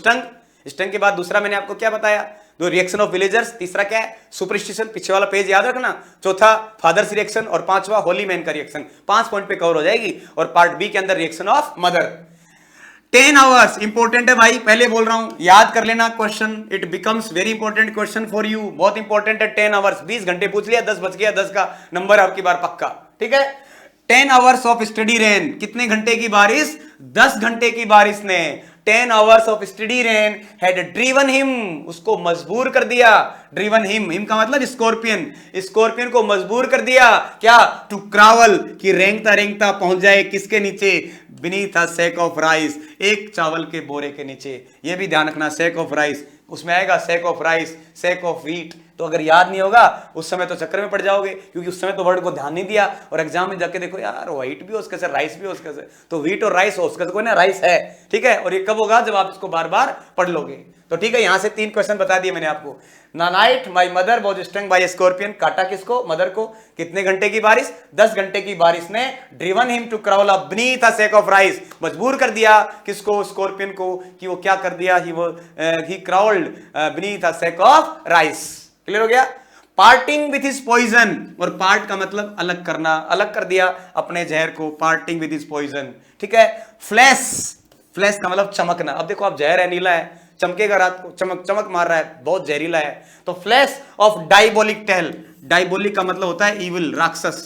स्टंग के बाद दूसरा मैंने आपको क्या बताया, दो रिएक्शन ऑफ विलेजर्स, तीसरा क्या है, सुपरस्टिशन, पीछे वाला पेज याद रखना, चौथा फादर्स रिएक्शन, और पांचवा होली मैन का रिएक्शन। 5 पॉइंट पे कवर हो जाएगी। और पार्ट बी के अंदर reaction of mother. 10 hours important है भाई, पहले बोल रहा हूं, याद कर लेना question, it becomes very important question for you, बहुत इंपॉर्टेंट है। 10 आवर्स, 20 घंटे पूछ लिया, 10 बच गया, 10 का नंबर आपकी बार पक्का। ठीक है, 10 आवर्स ऑफ स्टडी रेन, कितने घंटे की बारिश, 10 घंटे की बारिश ने 10 hours of study rain had driven him, उसको मजबूर कर दिया। ड्रीवन हिम का मतलब स्कॉर्पियन को मजबूर कर दिया, क्या, टू क्रावल, कि रेंगता रेंगता पहुंच जाए किसके नीचे, beneath a sack of rice, एक चावल के बोरे के नीचे। ये भी ध्यान रखना, सैक ऑफ राइस, उसमें आएगा sack of rice, sack of wheat, तो अगर याद नहीं होगा उस समय तो चक्कर में पड़ जाओगे, क्योंकि उस समय तो वर्ड को ध्यान नहीं दिया और एग्जाम में जाके देखो यार व्हाइट भी उसके से राइस भी उसके से, तो व्हीट और राइस उसके से कोई ना राइस है, ठीक है। और ये कब होगा, जब आप इसको बार बार पढ़ लोगे। तो ठीक है, यहां से 3 क्वेश्चन बता दिए मैंने आपको। ना night my mother was stung by scorpion, काटा किसको, मदर को। कितने घंटे की बारिश, 10 घंटे की बारिश ने driven him to crawl up beneath a sack of rice, मजबूर कर दिया किसको, स्कॉर्पियन को, कि वो क्या कर दिया, he crawled beneath a sack of rice. Clear हो गया। पार्टिंग विथ हिज पॉइजन, और पार्ट का मतलब अलग करना, अलग कर दिया अपने जहर को, पार्टिंग विथ हिज पॉइजन, ठीक है। फ्लैश, फ्लैश का मतलब चमकना। अब देखो आप जहर है, नीला है, चमकेगा रात को, चमक चमक मार रहा है, बहुत जहरीला है। तो flash of diabolic tell, diabolic का मतलब होता है इविल, राक्षस,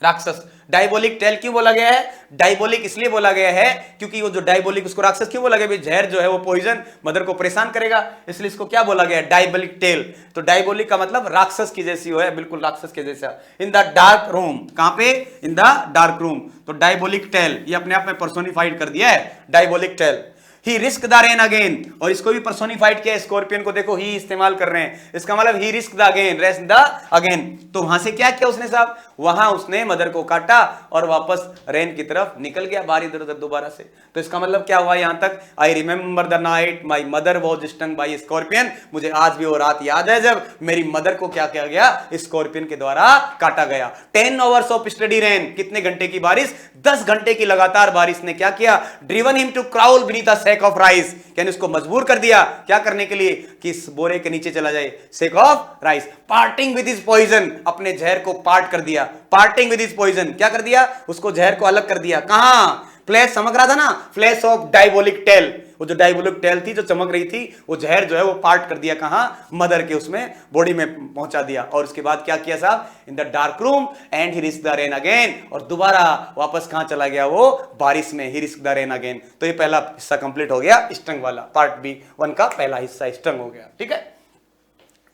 राक्षस। डायबोलिक टेल क्यों बोला गया है, डायबोलिक इसलिए बोला गया है क्योंकि वो जो डायबोलिक, उसको राक्षस क्यों बोला गया, जहर जो है वो पॉइजन मदर को परेशान करेगा, इसलिए इसको क्या बोला गया, डायबोलिक टेल। तो डायबोलिक का मतलब राक्षस की जैसी हो है, बिल्कुल राक्षस के जैसा। इन द डार्क रूम, कहां पे, इन द डार्क रूम। तो डायबोलिक टेल ये अपने आप में पर्सोनिफाइड कर दिया है, diabolic tale. He risk the rain again, और इसको भी पर्सोनिफाइड किया, स्कॉर्पियन को देखो ही इस्तेमाल कर रहे हैं, इसका मतलब he risk the again, rest the again. तो वहां से क्या किया उसने साहब, वहां उसने मदर को काटा और वापस रेन की तरफ निकल गया, बाहर इधर उधर दोबारा से। तो इसका मतलब क्या हुआ यहां तक, I remember the night my mother was stung by scorpion, मुझे आज भी वो रात याद है जब मेरी मदर को क्या किया गया, स्कॉर्पियन के द्वारा काटा गया। 10 आवर्स ऑफ स्टडी रेन, कितने घंटे की बारिश, 10 घंटे की लगातार बारिश ने क्या किया, driven him to crawl beneath a sack of rice, यानी उसको मजबूर कर दिया क्या करने के लिए, कि इस बोरे के नीचे चला जाए, sack of rice. Parting with his poison, अपने जहर को पार्ट कर दिया, पार्टिंग विद हिज पॉइजन, क्या कर दिया, उसको जहर को अलग कर दिया। कहां, फ्लैश चमक रहा था ना, फ्लैश ऑफ डायबोलिक टेल, वो जो डायबोलिक टेल थी जो चमक रही थी, वो जहर जो है वो पार्ट कर दिया, कहां, मदर के उसमें बॉडी में पहुंचा दिया। और उसके बाद क्या किया साहब, इन the dark room and he risk the rain again, और दोबारा वापस कहां चला गया वो, बारिश में, ही रिस्क द रेन अगेन। तो ये पहला हिस्सा कंप्लीट हो गया, स्टंग वाला, पार्ट B1 का पहला हिस्सा स्टंग हो गया, ठीक है।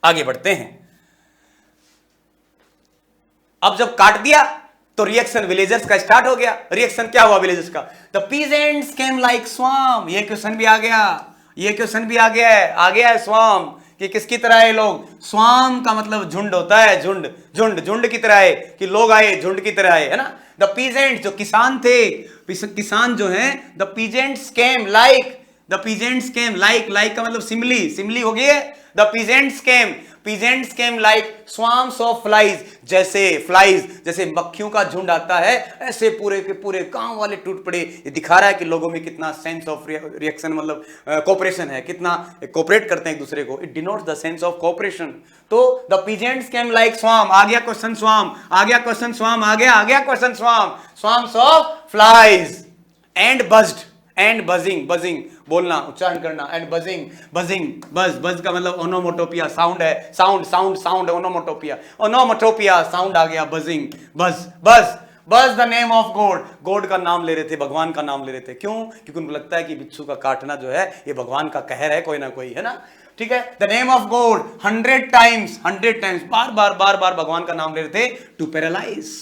आगे बढ़ते हैं। अब जब काट दिया तो रिएक्शन विलेजर्स का स्टार्ट हो गया। रिएक्शन क्या हुआ विलेजर्स का, द पीजेंट्स केम लाइक स्वाम, ये क्वेश्चन भी आ गया, ये क्वेश्चन भी आ गया है स्वाम, कि किसकी तरह है लोग, स्वाम का मतलब झुंड होता है, झुंड, झुंड, झुंड की तरह है, कि लोग आए झुंड की तरह आए, है ना। द पीजेंट्स जो किसान थे, किसान जो हैं, the peasants came like, the peasants came like, like का मतलब सिमली, सिमली हो गई है। The peasants came like swarms of flies, जैसे फ्लाइज, जैसे मक्खियों का झुंड आता है, ऐसे पूरे के पूरे गांव वाले टूट पड़े। ये दिखा रहा है कि लोगों में कितना सेंस ऑफ रिएक्शन, मतलब कोऑपरेशन है, कितना कोऑपरेट करते हैं एक दूसरे को। It denotes the sense of cooperation. तो the peasants came like swarm, आ गया क्वेश्चन स्वार्म, आ गया क्वेश्चन स्वार्म, आ गया question swarm, swarms of flies and buzzed, and buzzing, buzzing बोलना, उच्चारण करना, and buzzing, buzzing, buzz, buzz का मतलब ओनोमोटोपिया, साउंड है, sound, sound, sound, onomatopoeia, onomatopoeia sound आ गया, buzzing, buzz, buzz, buzz the name of God, God का नाम ले रहे थे, भगवान का नाम ले रहे थे। क्यों, क्योंकि उनको लगता है कि बिच्छू का काटना जो है ये भगवान का कहर है, कोई ना कोई, है ना, ठीक है। The name of God 100 times, 100 times, बार बार बार बार भगवान का नाम ले रहे थे, टू पैरालाइज,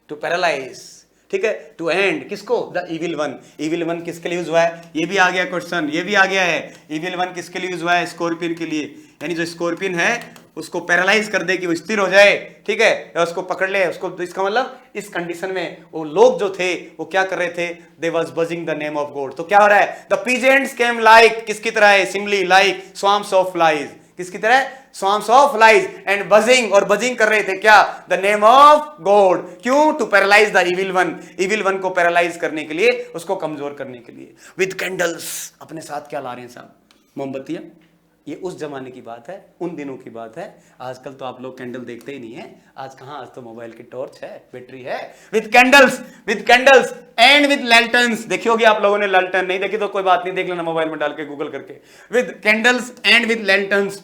टू पैरालाइज, ठीक है, टू एंड किसको, the evil one. Evil one किसके लिए यूज हुआ है, ये भी आ गया क्वेश्चन, ये भी आ गया है। इविल वन किसके लिए यूज हुआ है, स्कॉर्पियन के लिए, यानी जो स्कॉर्पियन है उसको पैरालाइज कर दे कि वो स्थिर हो जाए, ठीक है, या उसको पकड़ ले उसको। तो इसका मतलब इस कंडीशन में वो लोग जो थे वो क्या कर रहे थे, they was buzzing the name of God. तो क्या हो रहा है, द पीजेंट्स केम लाइक, किसकी तरह है, simile, like swarms of flies, किसकी तरह, swarms of flies, and buzzing, और बजिंग कर रहे थे क्या, द नेम ऑफ गॉड। क्यों, to paralyse the evil one, evil one को पैरालाइज करने के लिए, उसको कमजोर करने के लिए। विद कैंडल्स, अपने साथ क्या ला रहे हैं साहब, मोमबत्तियां। ये उस जमाने की बात है, उन दिनों की बात है। आजकल तो आप लोग कैंडल देखते ही नहीं है, आज कहां, आज तो मोबाइल की टॉर्च है, बैटरी है। विद कैंडल्स एंड विद लैल्टन्स, देखी होगी आप लोगों ने लैल्टन, नहीं देखी तो कोई बात नहीं, देख लेना मोबाइल में डाल के गूगल करके। With candles and with lanterns,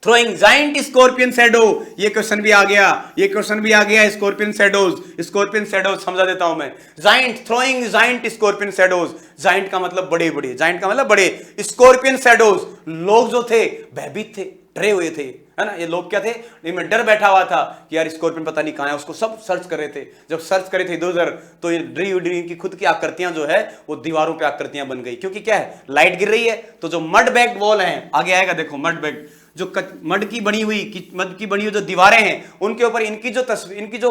throwing giant scorpion shadow, ये क्वेश्चन भी आ गया, ये क्वेश्चन भी आ गया। स्कॉर्पियन शैडोज, स्कॉर्पियन शैडोज समझा देता हूं मैं। Giant, throwing giant scorpion shadows, giant का मतलब बड़े बड़े, जाइंट का मतलब बड़े, स्कॉर्पियन शैडोज, लोग जो थे भयभीत थे, डरे हुए थे, है ना। ये लोग क्या थे, इनमें डर बैठा हुआ था कि यार स्कॉर्पियन पता नहीं कहां है, उसको सब सर्च कर रहे थे। जब सर्च करे थे इधर उधर, तो ये ड्री की खुद की आकृतियां जो है वो दीवारों पे आकृतियां बन गई, क्योंकि क्या है, लाइट गिर रही है। तो जो मड बैग्ड वॉल है, आगे आएगा देखो, मड बैग्ड जो मड की बनी हुई जो दीवारें हैं, उनके ऊपर इनकी जो तस्वीर, इनकी जो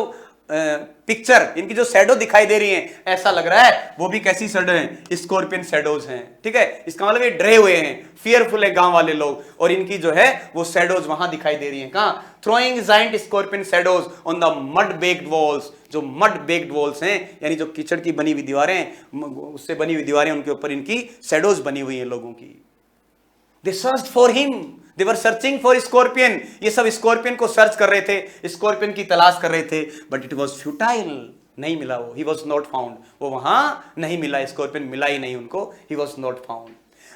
पिक्चर, इनकी जो शैडो दिखाई दे रही है, ऐसा लग रहा है वो भी कैसी शैडो है, स्कॉर्पियन शैडोज हैं। ठीक है, इसका मतलब ये डरे हुए हैं, फियरफुल है गांव वाले लोग, और इनकी जो है वो शैडोज वहां दिखाई दे रही हैं। कहां? Throwing giant scorpion shadows on the mud baked walls. जो मड बेक्ड वॉल्स हैं, यानी जो कीचड़ की बनी हुई दीवारें, उससे बनी हुई दीवारें, उनके ऊपर इनकी शैडोज बनी हुई हैं लोगों की। They searched for him. They were searching for scorpion. ये सब स्कॉर्पियन को सर्च कर रहे थे, स्कॉर्पियन की तलाश कर रहे थे, बट इट वॉज फ्यूटाइल। नहीं मिला वो, he was not found. वो वहां नहीं मिला, स्कॉर्पियन मिला ही नहीं उनको, he was not found.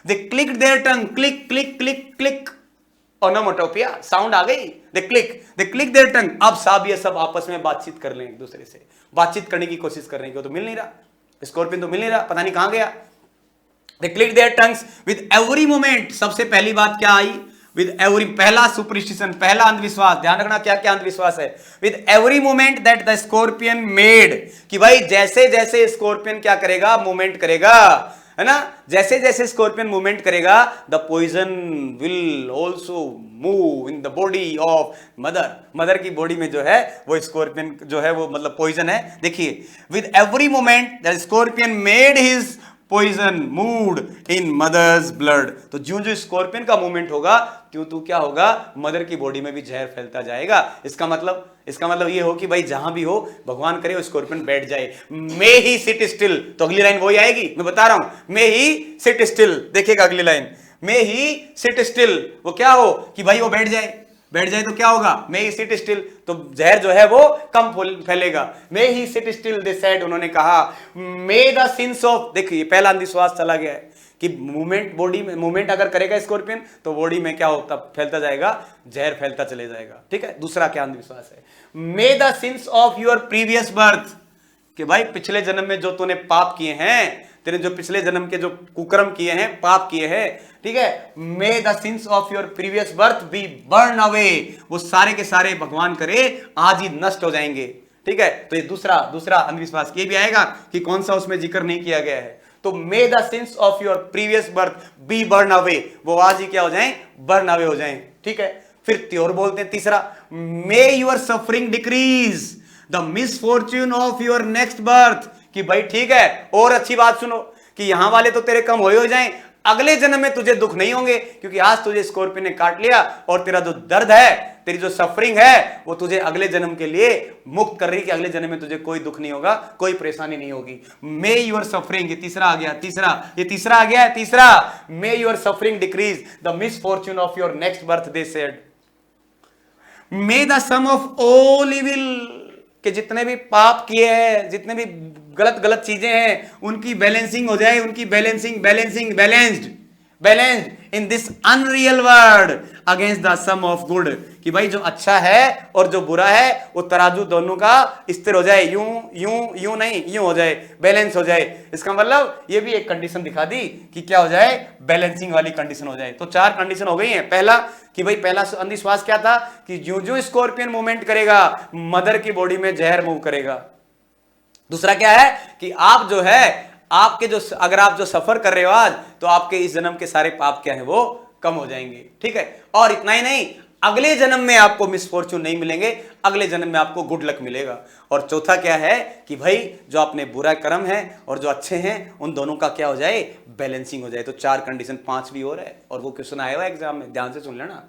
They clicked their tongue, click click click click. Onomatopoeia sound आ गई। They click their tongue. अब सब ये सब आपस में बातचीत कर लें, एक दूसरे से बातचीत करने की कोशिश कर रहे हैं कि वो तो मिल नहीं रहा, स्कॉर्पियन तो मिल नहीं रहा, पता नहीं कहां गया। They clicked their tongues with every moment. सबसे पहली बात क्या आई? With every, पहला सुपरस्टिशन, पहला अंधविश्वास, ध्यान रखना क्या क्या अंधविश्वास है। With every moment that the scorpion made, कि भाई जैसे जैसे स्कॉर्पियन क्या करेगा, मूवमेंट करेगा, है ना, जैसे जैसे स्कॉर्पियन मूवमेंट करेगा, the poison will also move in the body of mother. Mother की बॉडी में जो है वो स्कॉर्पियन जो है वो मतलब पॉइजन है। देखिए, with every moment the scorpion made his poison moved in mother's blood. तो ज्यों ज्यों स्कॉर्पियन का मूवमेंट होगा, त्यों तो क्या होगा, मदर की बॉडी में भी जहर फैलता जाएगा। इसका मतलब ये हो कि भाई जहां भी हो, भगवान करे वो स्कॉर्पियन बैठ जाए। मे ही सिट स्टिल, तो अगली लाइन वही आएगी, मैं बता रहा हूं, मे ही सिट स्टिल। देखिएगा अगली लाइन, मे ही सिट स्टिल, वो क्या हो कि भाई वो बैठ जाए तो क्या होगा, मे ही सिट स्टिल, तो जहर जो है वो कम फैलेगा। मे ही सिट स्टिल दे सेड, उन्होंने कहा, मे द सिंस ऑफ, देखिए पहला अंधविश्वास चला गया है कि मूवमेंट, बॉडी में मूवमेंट अगर करेगा स्कॉर्पियन तो बॉडी में क्या होता, फैलता जाएगा, जहर फैलता चले जाएगा। ठीक है, दूसरा क्या अंधविश्वास है, may the sins of your previous birth, कि भाई पिछले जन्म में जो तूने पाप किए हैं, तेरे जो पिछले जन्म के जो कुकर्म किए हैं, पाप किए हैं, ठीक है, may the sins of your previous birth be burn away, वो सारे के सारे भगवान करे आज ही नष्ट हो जाएंगे। ठीक है, तो ये दूसरा अंधविश्वास ये भी आएगा कि कौन सा उसमें जिक्र नहीं किया गया है। तो may the sins of your previous birth be burn away, वो आज ही क्या हो जाएं, बर्न अवे हो जाएं। ठीक है, फिर त्योर बोलते हैं तीसरा, may your suffering decrease the misfortune of your next birth, कि भाई ठीक है, और अच्छी बात सुनो कि यहां वाले तो तेरे कम हो जाएं, अगले जन्म में तुझे दुख नहीं होंगे, क्योंकि आज तुझे स्कॉर्पियन ने काट लिया और तेरा जो दर्द है, तेरी जो सफरिंग है, वो तुझे अगले जन्म के लिए मुक्त कर रही कि अगले जन्म में तुझे कोई दुख नहीं होगा, कोई परेशानी नहीं होगी। मे योर सफरिंग, ये तीसरा आ गया, तीसरा आ गया है, तीसरा, may your suffering decrease the misfortune of your next birth they said, may the sum of all evil, कि जितने भी पाप किए हैं, जितने भी गलत चीजें हैं, उनकी बैलेंसिंग हो जाए, उनकी balanced in this unreal world against the sum of good, कि भाई जो अच्छा है और जो बुरा है वो तराजू दोनों का स्थिर हो जाए, यूं नहीं, यूं हो जाए, बैलेंस हो जाए। इसका मतलब ये भी एक कंडीशन दिखा दी कि क्या हो जाए, बैलेंसिंग वाली कंडीशन हो जाए। तो चार कंडीशन हो गई हैं। पहला कि भाई पहला अंधविश्वास क्या था कि जो स्कॉर्पियन मूवमेंट करेगा, मदर की बॉडी में जहर मूव करेगा। दूसरा क्या है कि आप जो है, आपके जो, अगर आप जो सफर कर रहे हो आज, तो आपके इस जन्म के सारे पाप क्या है वो कम हो जाएंगे। ठीक है, और इतना ही नहीं, अगले जन्म में आपको मिसफॉर्चून नहीं मिलेंगे, अगले जन्म में आपको गुड लक मिलेगा। और चौथा क्या है कि भाई जो अपने बुरा कर्म है और जो अच्छे हैं, उन दोनों का क्या हो जाए, बैलेंसिंग हो जाए। तो चार कंडीशन, पांचवी और है, और वो क्वेश्चन आया हुआ एग्जाम में, ध्यान से सुन लेना।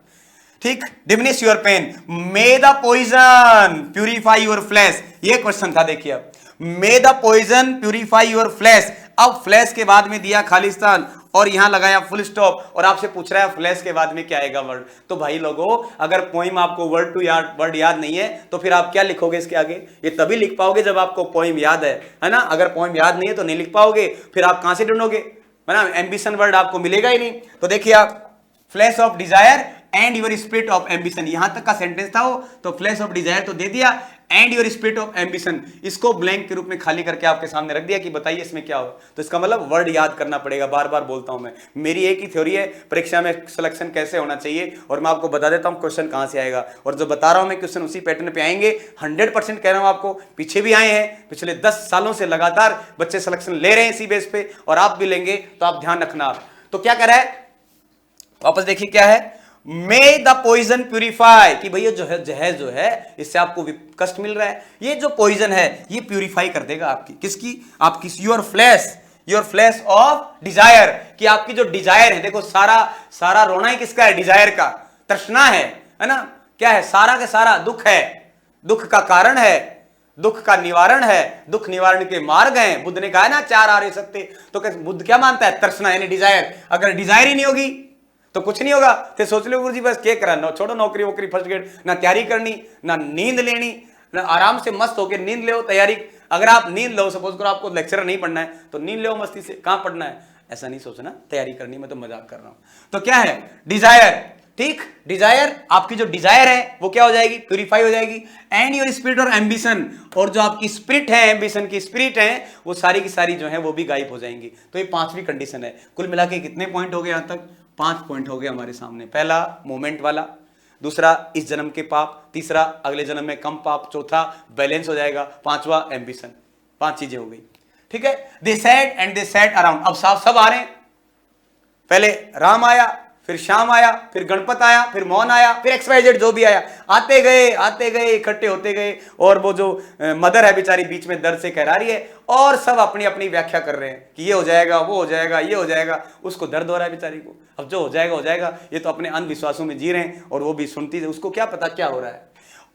ठीक, diminish your pain, may the poison purify your flesh, ये क्वेश्चन था। देखिए अब, may the poison purify your flesh, अब फ्लैश के बाद में दिया खालिस्तान और यहां लगाया फुल स्टॉप, और आपसे पूछ रहा है फ्लैश के बाद में क्या आएगा वर्ड। तो भाई लोगों, अगर पोइम आपको वर्ड याद नहीं है, तो फिर आप क्या लिखोगे इसके आगे, ये तभी लिख पाओगे जब आपको पोइम याद है ना। अगर पोइम याद नहीं है तो नहीं लिख पाओगे, फिर आप कहां से ढूंढोगे, है ना, एम्बिशन वर्ड आपको मिलेगा ही नहीं। तो देखिए आप, flash of desire and your spirit of ambition, यहां तक का सेंटेंस था वो, तो फ्लैश ऑफ डिजायर तो दे दिया, and your spirit of ambition, इसको ब्लैंक के रूप में खाली करके आपके सामने रख दिया कि बताइए इसमें क्या हो। तो इसका मतलब वर्ड याद करना पड़ेगा, बार बार बोलता हूं मैं, मेरी एक ही थ्योरी है परीक्षा में सिलेक्शन कैसे होना चाहिए, और मैं आपको बता देता हूं क्वेश्चन कहां से आएगा, और जो बता रहा हूं मैं क्वेश्चन उसी पैटर्न पे आएंगे 100% कह रहा हूं आपको। पीछे भी आए हैं, पिछले 10 सालों से लगातार बच्चे सिलेक्शन ले रहे हैं इसी बेस पे, और आप भी लेंगे, तो आप ध्यान रखना। आप तो क्या कर रहा है, वापस देखिए क्या है, मे द पॉइजन प्यूरिफाई, कि भैया जो है जहर जो है इससे आपको कष्ट मिल रहा है, ये जो पॉइजन है ये प्यूरिफाई कर देगा आपकी, किसकी, आपकी योर फ्लैश ऑफ डिजायर, कि आपकी जो डिजायर है, देखो सारा रोना ही किसका है, डिजायर का, तृष्णा है ना, क्या है, सारा का सारा दुख है, दुख का कारण है, दुख का निवारण है, दुख निवारण के मार्ग हैं। बुद्ध ने कहा है ना 4 आर्य सत्य, तो बुद्ध क्या मानता है, तृष्णा यानी डिजायर, अगर डिजायर ही नहीं होगी तो कुछ नहीं होगा। तो सोच लो गुरुजी बस क्या करा, छोड़ो नौकरी वोकरी फर्स्ट ग्रेड, ना तैयारी करनी, ना नींद लेनी, ना आराम से मस्त होकर नींद लो, तैयारी, अगर आप नींद लो, सपोज करो आपको लेक्चर नहीं पढ़ना है तो नींद लो मस्ती से, कहां पढ़ना है, ऐसा नहीं सोचना तैयारी करनी, मैं तो मजाक कर रहा हूं। तो क्या है, डिजायर, ठीक, डिजायर, आपकी जो डिजायर है वो क्या हो जाएगी, प्यूरिफाई हो जाएगी। एंड योर स्पिरिट और एम्बिशन, और जो आपकी स्पिरिट है, एम्बिशन की स्पिरिट है, वो सारी की सारी जो है वो भी गायब हो जाएंगी। तो ये 5वीं कंडीशन है। कुल मिला के कितने पॉइंट हो गए यहां तक, 5 पॉइंट हो गए हमारे सामने। पहला मोमेंट वाला, दूसरा इस जन्म के पाप, तीसरा अगले जन्म में कम पाप, चौथा बैलेंस हो जाएगा, 5वां एम्बिशन। 5 चीजें हो गई, ठीक है। They sat and they sat around, अब साफ सब आ रहे हैं, पहले राम आया, फिर श्याम आया, फिर गणपत आया, फिर मौन आया, फिर XYZ जो भी आया, आते गए इकट्ठे होते गए, और वो जो मदर है बेचारी बीच में दर्द से कह रही है, और सब अपनी अपनी व्याख्या कर रहे हैं कि ये हो जाएगा, वो हो जाएगा, ये हो जाएगा, उसको दर्द हो रहा है बेचारी को, अब जो हो जाएगा हो जाएगा, ये तो अपने अंधविश्वासों में जी रहे हैं, और वो भी सुनती है, उसको क्या पता क्या हो रहा है।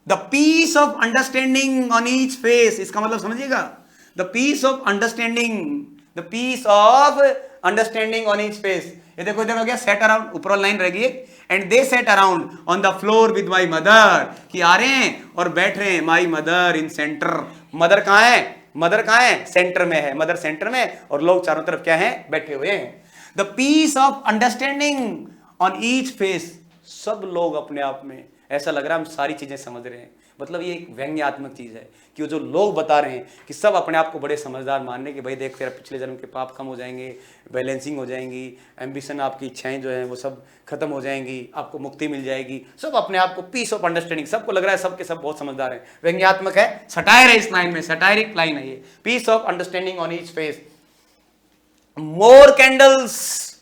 The peace of understanding on each face, इसका मतलब समझिएगा, the peace of understanding, the peace of understanding on each face. ये देखो इधर हो गया सेट अराउंड, ऊपर लाइन रह गई, and they set around on the floor with my mother, कि आ रहे हैं और बैठ रहे हैं, my mother in centre, mother कहां है, मदर कहां है, सेंटर में है, मदर सेंटर में, और लोग चारों तरफ क्या है, बैठे हुए हैं। The peace of understanding on each face, सब लोग अपने आप में ऐसा लग रहा है हम सारी चीजें समझ रहे हैं, मतलब ये एक व्यंग्यात्मक चीज है कि जो लोग बता रहे हैं कि सब अपने आप को बड़े समझदार मानने के, भाई देख तेरा पिछले जन्म के पाप कम हो जाएंगे, बैलेंसिंग हो जाएंगी, एम्बिशन आपकी इच्छाएं जो हैं वो सब खत्म हो जाएंगी, आपको मुक्ति मिल जाएगी, सब अपने आप को पीस ऑफ अंडरस्टैंडिंग, सबको लग रहा है सबके सब बहुत समझदार हैं। व्यंग्यात्मक है, सटायर है इस लाइन में, सटायरिक लाइन है ये, peace of understanding on each face. More candles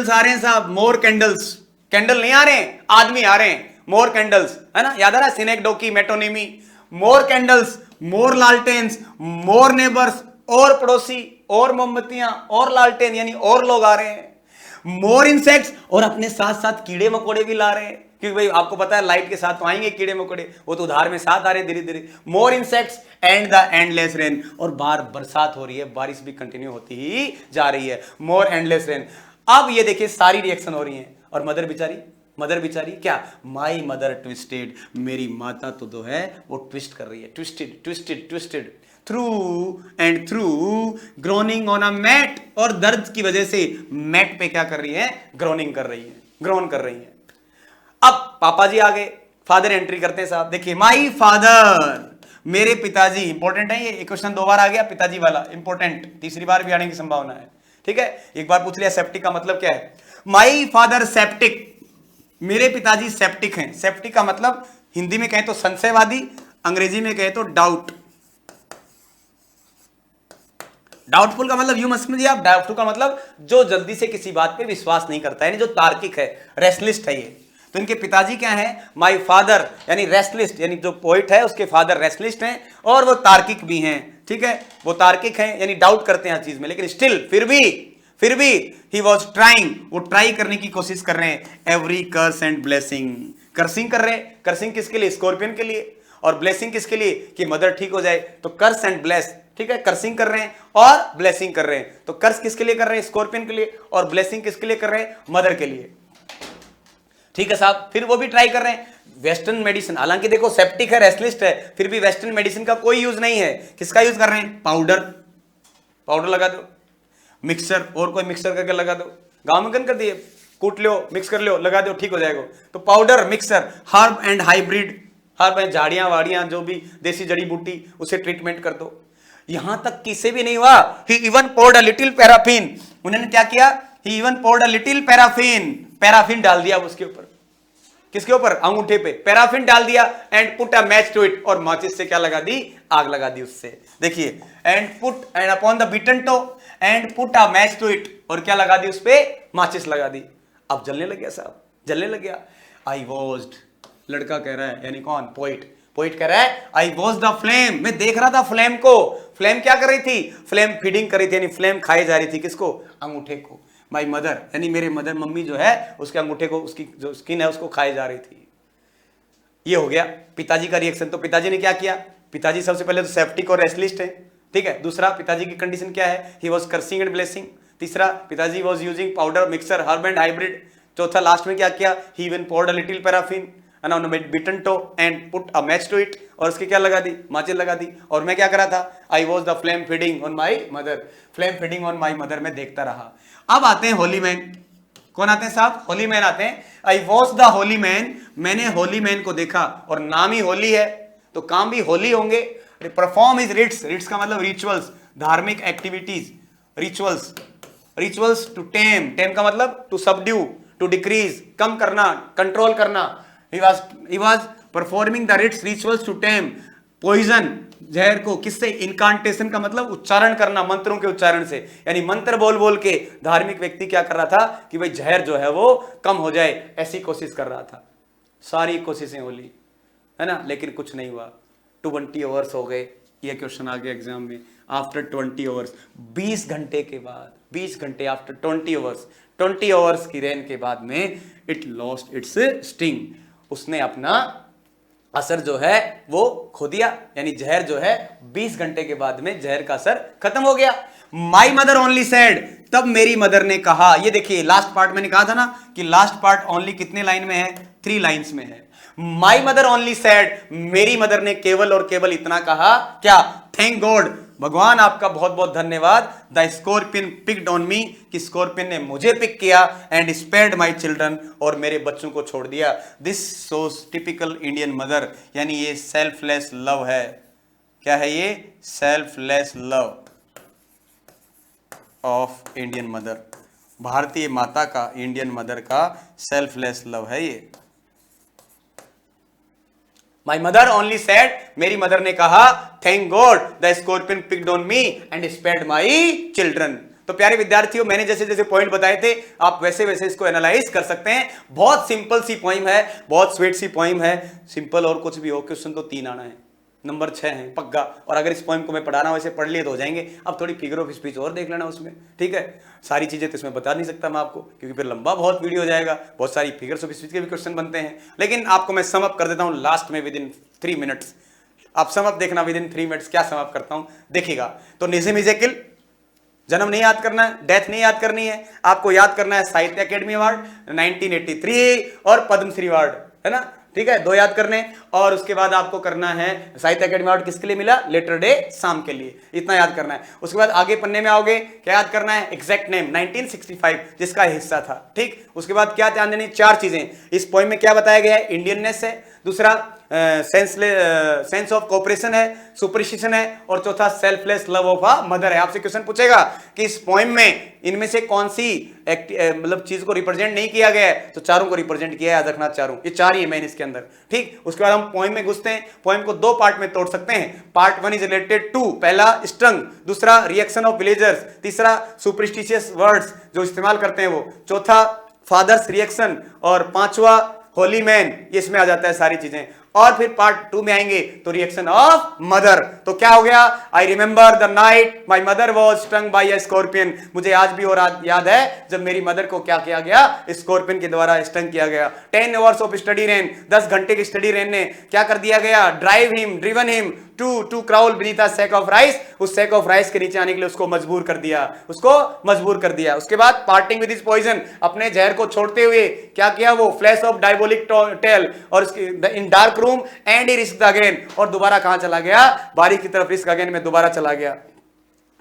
आ रहे हैं साहब, मोर कैंडल्स, कैंडल नहीं आ रहे हैं, आदमी आ रहे हैं, मोर कैंडल्स, है ना, याद आ रहा है सिनेक्डोकी मेटोनिमी, मोर कैंडल्स, मोर लालटेन्स, मोर नेबर्स, और पड़ोसी, और मोमबत्तियां, और लालटेन यानी और लोग आ रहे हैं, मोर इंसेक्ट्स, और अपने साथ साथ कीड़े मकोड़े भी ला रहे हैं, क्योंकि भाई आपको पता है लाइट के साथ तो आएंगे कीड़े मकोड़े, वो तो उधार में साथ आ रहे धीरे धीरे। More insects and the endless rain, और बरसात हो रही है, बारिश भी कंटिन्यू होती ही जा रही है, मोर एंडलेस रेन। अब ये देखिए सारी रिएक्शन हो रही है, और मदर बेचारी क्या, माई मदर ट्विस्टेड, मेरी माता तो जो है वो ट्विस्ट कर रही है, twisted through and through, groaning on a mat, और दर्द की वजह से मैट पे क्या कर रही है, ग्रोन कर रही है। अब पापा जी आ गए, फादर एंट्री करते हैं साहब, देखिए माई फादर, मेरे पिताजी, इंपॉर्टेंट है ये क्वेश्चन 2 बार आ गया, पिताजी वाला इंपॉर्टेंट, तीसरी बार भी आने की संभावना है, ठीक है। एक बार पूछ लिया सेप्टिक का मतलब क्या है, माई फादर सेप्टिक, मेरे पिताजी सेप्टिक हैं। सेप्टिक का मतलब हिंदी में कहें तो संशयवादी, अंग्रेजी में कहें तो डाउटफुल का मतलब यूं मत समझिए आप, डाउटफुल का मतलब जो जल्दी से किसी बात पे विश्वास नहीं करता है, यानी जो तार्किक है, रेस्टलिस्ट है ये। तो इनके पिताजी क्या हैं, माय फादर यानी रेस्टलिस्ट, यानी जो पोइट है उसके फादर रेस्टलिस्ट हैं, और वो तार्किक भी हैं, ठीक है, वो तार्किक हैं यानी डाउट करते हैं हर चीज में, लेकिन स्टिल फिर भी ही वॉज ट्राइंग, वो ट्राई करने की कोशिश कर रहे हैं, every curse and blessing, cursing कर रहे हैं, कर्सिंग किसके लिए, स्कॉर्पियन के लिए, और ब्लेसिंग किसके लिए, कि मदर ठीक हो जाए, तो कर्स एंड ब्लेस, ठीक है, कर्सिंग कर रहे हैं और ब्लेसिंग कर रहे हैं, तो कर्स किसके लिए कर रहे हैं, स्कॉर्पियन के लिए, और ब्लेसिंग किसके लिए कर रहे हैं, मदर के लिए, ठीक है साहब। फिर वो भी ट्राई कर रहे हैं वेस्टर्न मेडिसिन, हालांकि देखो सेप्टिक है, रेस्टलिस्ट है, फिर भी वेस्टर्न मेडिसिन का कोई यूज नहीं है, किसका यूज कर रहे हैं, पाउडर लगा दो, मिक्सर, और कोई मिक्सर करके लगा दो, गांव में कर दिए, कूट लो, मिक्स कर लो, लगा दो, ठीक हो जाएगा, तो powder, mixture, herb and hybrid, हर में झाड़ियां वाड़ियां जो भी देसी जड़ी बूटी उसे ट्रीटमेंट कर दो। यहां तक किसे भी नहीं हुआ, he even poured a little paraffin, उन्होंने क्या किया, he even poured a little paraffin, paraffin डाल दिया उसके ऊपर, किसके ऊपर, अंगूठे पे पैराफिन डाल दिया, and put a match to it, और माचिस से क्या लगा दी, आग लगा दी उससे। देखिए, and put and upon the bitten toe and put a match to it, और क्या लगा दी उस पे, माचिस लगा दी। अब जलने लग गया साहब, जलने लग गया। आई वॉज्ड, लड़का कह रहा है, यानी कौन, पोइट, पोइट कह रहा है आई वॉज द फ्लेम, मैं देख रहा था फ्लेम को। फ्लेम क्या कर रही थी, फ्लेम फीडिंग कर रही थी, यानी फ्लेम खाई जा रही थी, किसको, अंगूठे को। माई मदर, यानी मेरे मदर, मम्मी जो है उसके अंगूठे को, उसकी जो स्किन है उसको खाई जा रही थी। ये हो गया पिताजी का रिएक्शन। तो पिताजी ने क्या किया, पिताजी सबसे पहले तो सेप्टिक और रेस्टलिस्ट है, ठीक है। दूसरा, पिताजी की कंडीशन क्या है, he was cursing and blessing. तीसरा, पिताजी was using powder mixture herb and hybrid. चौथा, लास्ट में क्या किया, he even poured a little paraffin bitten toe and put a match to it, और उसकी क्या लगा दी, माचिस लगा दी। और मैं क्या करा था, I was the flame feeding on my mother, flame feeding on my mother, मैं देखता रहा। अब आते हैं होली मैन, कौन आते हैं साहब, होली मैन आते हैं। I was the Holi man, मैंने होली मैन को देखा, और नाम ही होली है तो काम भी होली होंगे। परफॉर्म इज रिट्स, रिट्स का मतलब रिचुअल्स, धार्मिक activities, rituals, rituals to tame, tame का मतलब टू सबड्यू, टू डिक्रीज, कम करना, कंट्रोल करना। he was performing the rituals to tame poison, जहर को, किससे, इनकांटेशन का मतलब उच्चारण करना, मंत्रों के उच्चारण से, यानी मंत्र बोल बोल के धार्मिक व्यक्ति क्या कर रहा था कि भाई जहर जो है वो कम हो जाए, ऐसी कोशिश कर रहा था। सारी कोशिशें होली, है ना, लेकिन कुछ नहीं हुआ। 20 आवर्स हो गए, ये क्वेश्चन आ गया एग्जाम में, आफ्टर 20 आवर्स, 20 घंटे के बाद, 20 घंटे आफ्टर 20 आवर्स, 20 आवर्स की रेन के बाद में इट लॉस्ट इट्स स्टिंग, उसने अपना असर जो है वो खो दिया, यानी जहर जो है 20 घंटे के बाद में जहर का असर खत्म हो गया। माई मदर ओनली सेड, तब मेरी मदर ने कहा, ये देखिए लास्ट पार्ट मैंने कहा था ना कि लास्ट पार्ट ओनली कितने लाइन में है, 3 लाइन्स में है। माई मदर ओनली सेड, मेरी मदर ने केवल और केवल इतना कहा, क्या, थैंक गॉड, भगवान आपका बहुत बहुत धन्यवाद, the scorpion picked on me, कि स्कॉर्पियन ने मुझे पिक किया, एंड स्पेयर्ड माई चिल्ड्रन, और मेरे बच्चों को छोड़ दिया। This shows typical Indian mother, यानी ये सेल्फलेस लव है। क्या है ये, selfless love of Indian mother, भारतीय माता का, इंडियन मदर का सेल्फलेस लव है ये। माई मदर ओनली सेड, मेरी मदर ने कहा, thank God the scorpion picked on me and spared my children. तो प्यारे विद्यार्थियों, मैंने जैसे जैसे पॉइंट बताए थे, आप वैसे वैसे इसको एनालाइज कर सकते हैं। बहुत सिंपल सी पोइम है, बहुत स्वीट सी पोइम है, सिंपल और कुछ भी हो, क्वेश्चन तो 3 आना है, नंबर 6 है पक्का। और अगर इस पोइम को मैं पढ़ा रहा हूं, वैसे पढ़ लिए तो हो जाएंगे। अब थोड़ी फिगर ऑफ स्पीच और देख लेना उसमें, ठीक है। सारी चीजें तो इसमें बता नहीं सकता मैं आपको, क्योंकि फिर लंबा बहुत वीडियो हो जाएगा, बहुत सारी फिगर्स ऑफ स्पीच के भी क्वेश्चन बनते हैं। लेकिन आपको मैं सम अप कर देता हूं लास्ट में, विद इन 3 मिनट्स। आप सम अप देखना विद इन 3 मिनट्स, क्या सम अप करता हूं देखिएगा। तो नेज़िम इज़ेकिल, जन्म नहीं याद करना है, डेथ नहीं याद करनी है, आपको याद करना है साहित्य अकेडमी अवार्ड 1983 और पद्मश्री अवार्ड, है ना, ठीक है, 2 याद करने। और उसके बाद आपको करना है साहित्य अकेडमी अवार्ड किसके लिए मिला, लेटर डे शाम के लिए, इतना याद करना है। उसके बाद आगे पन्ने में आओगे, क्या याद करना है, एग्जैक्ट नेम 1965 जिसका हिस्सा था, ठीक। उसके बाद क्या ध्यान देनी, 4 चीजें इस पोइम में क्या बताया गया है, इंडियननेस है, दूसरा सेंस ऑफ कोऑपरेशन है, सुपरस्टिशन है, और चौथा selfless love of a mother है। आपसे क्वेश्चन पूछेगा कि इस पोइम में इनमें से कौन सी मतलब चीज को रिप्रेजेंट नहीं किया गया है, तो चारों को रिप्रेजेंट किया है, याद रखना चारों, ये 4 ही है मेन इसके अंदर, ठीक। उसके बाद हम पोइम में घुसते हैं। पोइम को 2 पार्ट में तोड़ सकते हैं। पार्ट 1 इज रिलेटेड टू, पहला स्ट्रंग, दूसरा रिएक्शन ऑफ विलेजर्स, तीसरा सुपरस्टिशियस वर्ड्स जो इस्तेमाल करते हैं वो, चौथा फादर्स रिएक्शन, और 5वां होली मैन, ये इसमें आ जाता है सारी चीजें। और फिर पार्ट 2 में आएंगे तो रिएक्शन ऑफ मदर। तो क्या हो गया, आई remember the night my mother was स्ट्रंग by A scorpion, मुझे आज भी और याद है जब मेरी मदर को क्या किया गया, स्कॉर्पियन के द्वारा स्ट्रंग किया गया। 10 आवर्स ऑफ स्टडी रेन, 10 घंटे की स्टडी रेन ने क्या कर दिया गया, driven him to crawl beneath a sack of rice, उस सैक ऑफ राइस के नीचे आने के लिए उसको मजबूर कर दिया, उसके बाद पार्टिंग विद हिज पॉइजन, अपने जहर को छोड़ते हुए क्या किया, वो फ्लैश ऑफ डायबोलिक टेल, और इन dark room and he risk again, और दोबारा कहां चला गया, बारी की तरफ रिस्क अगेन में दोबारा चला गया,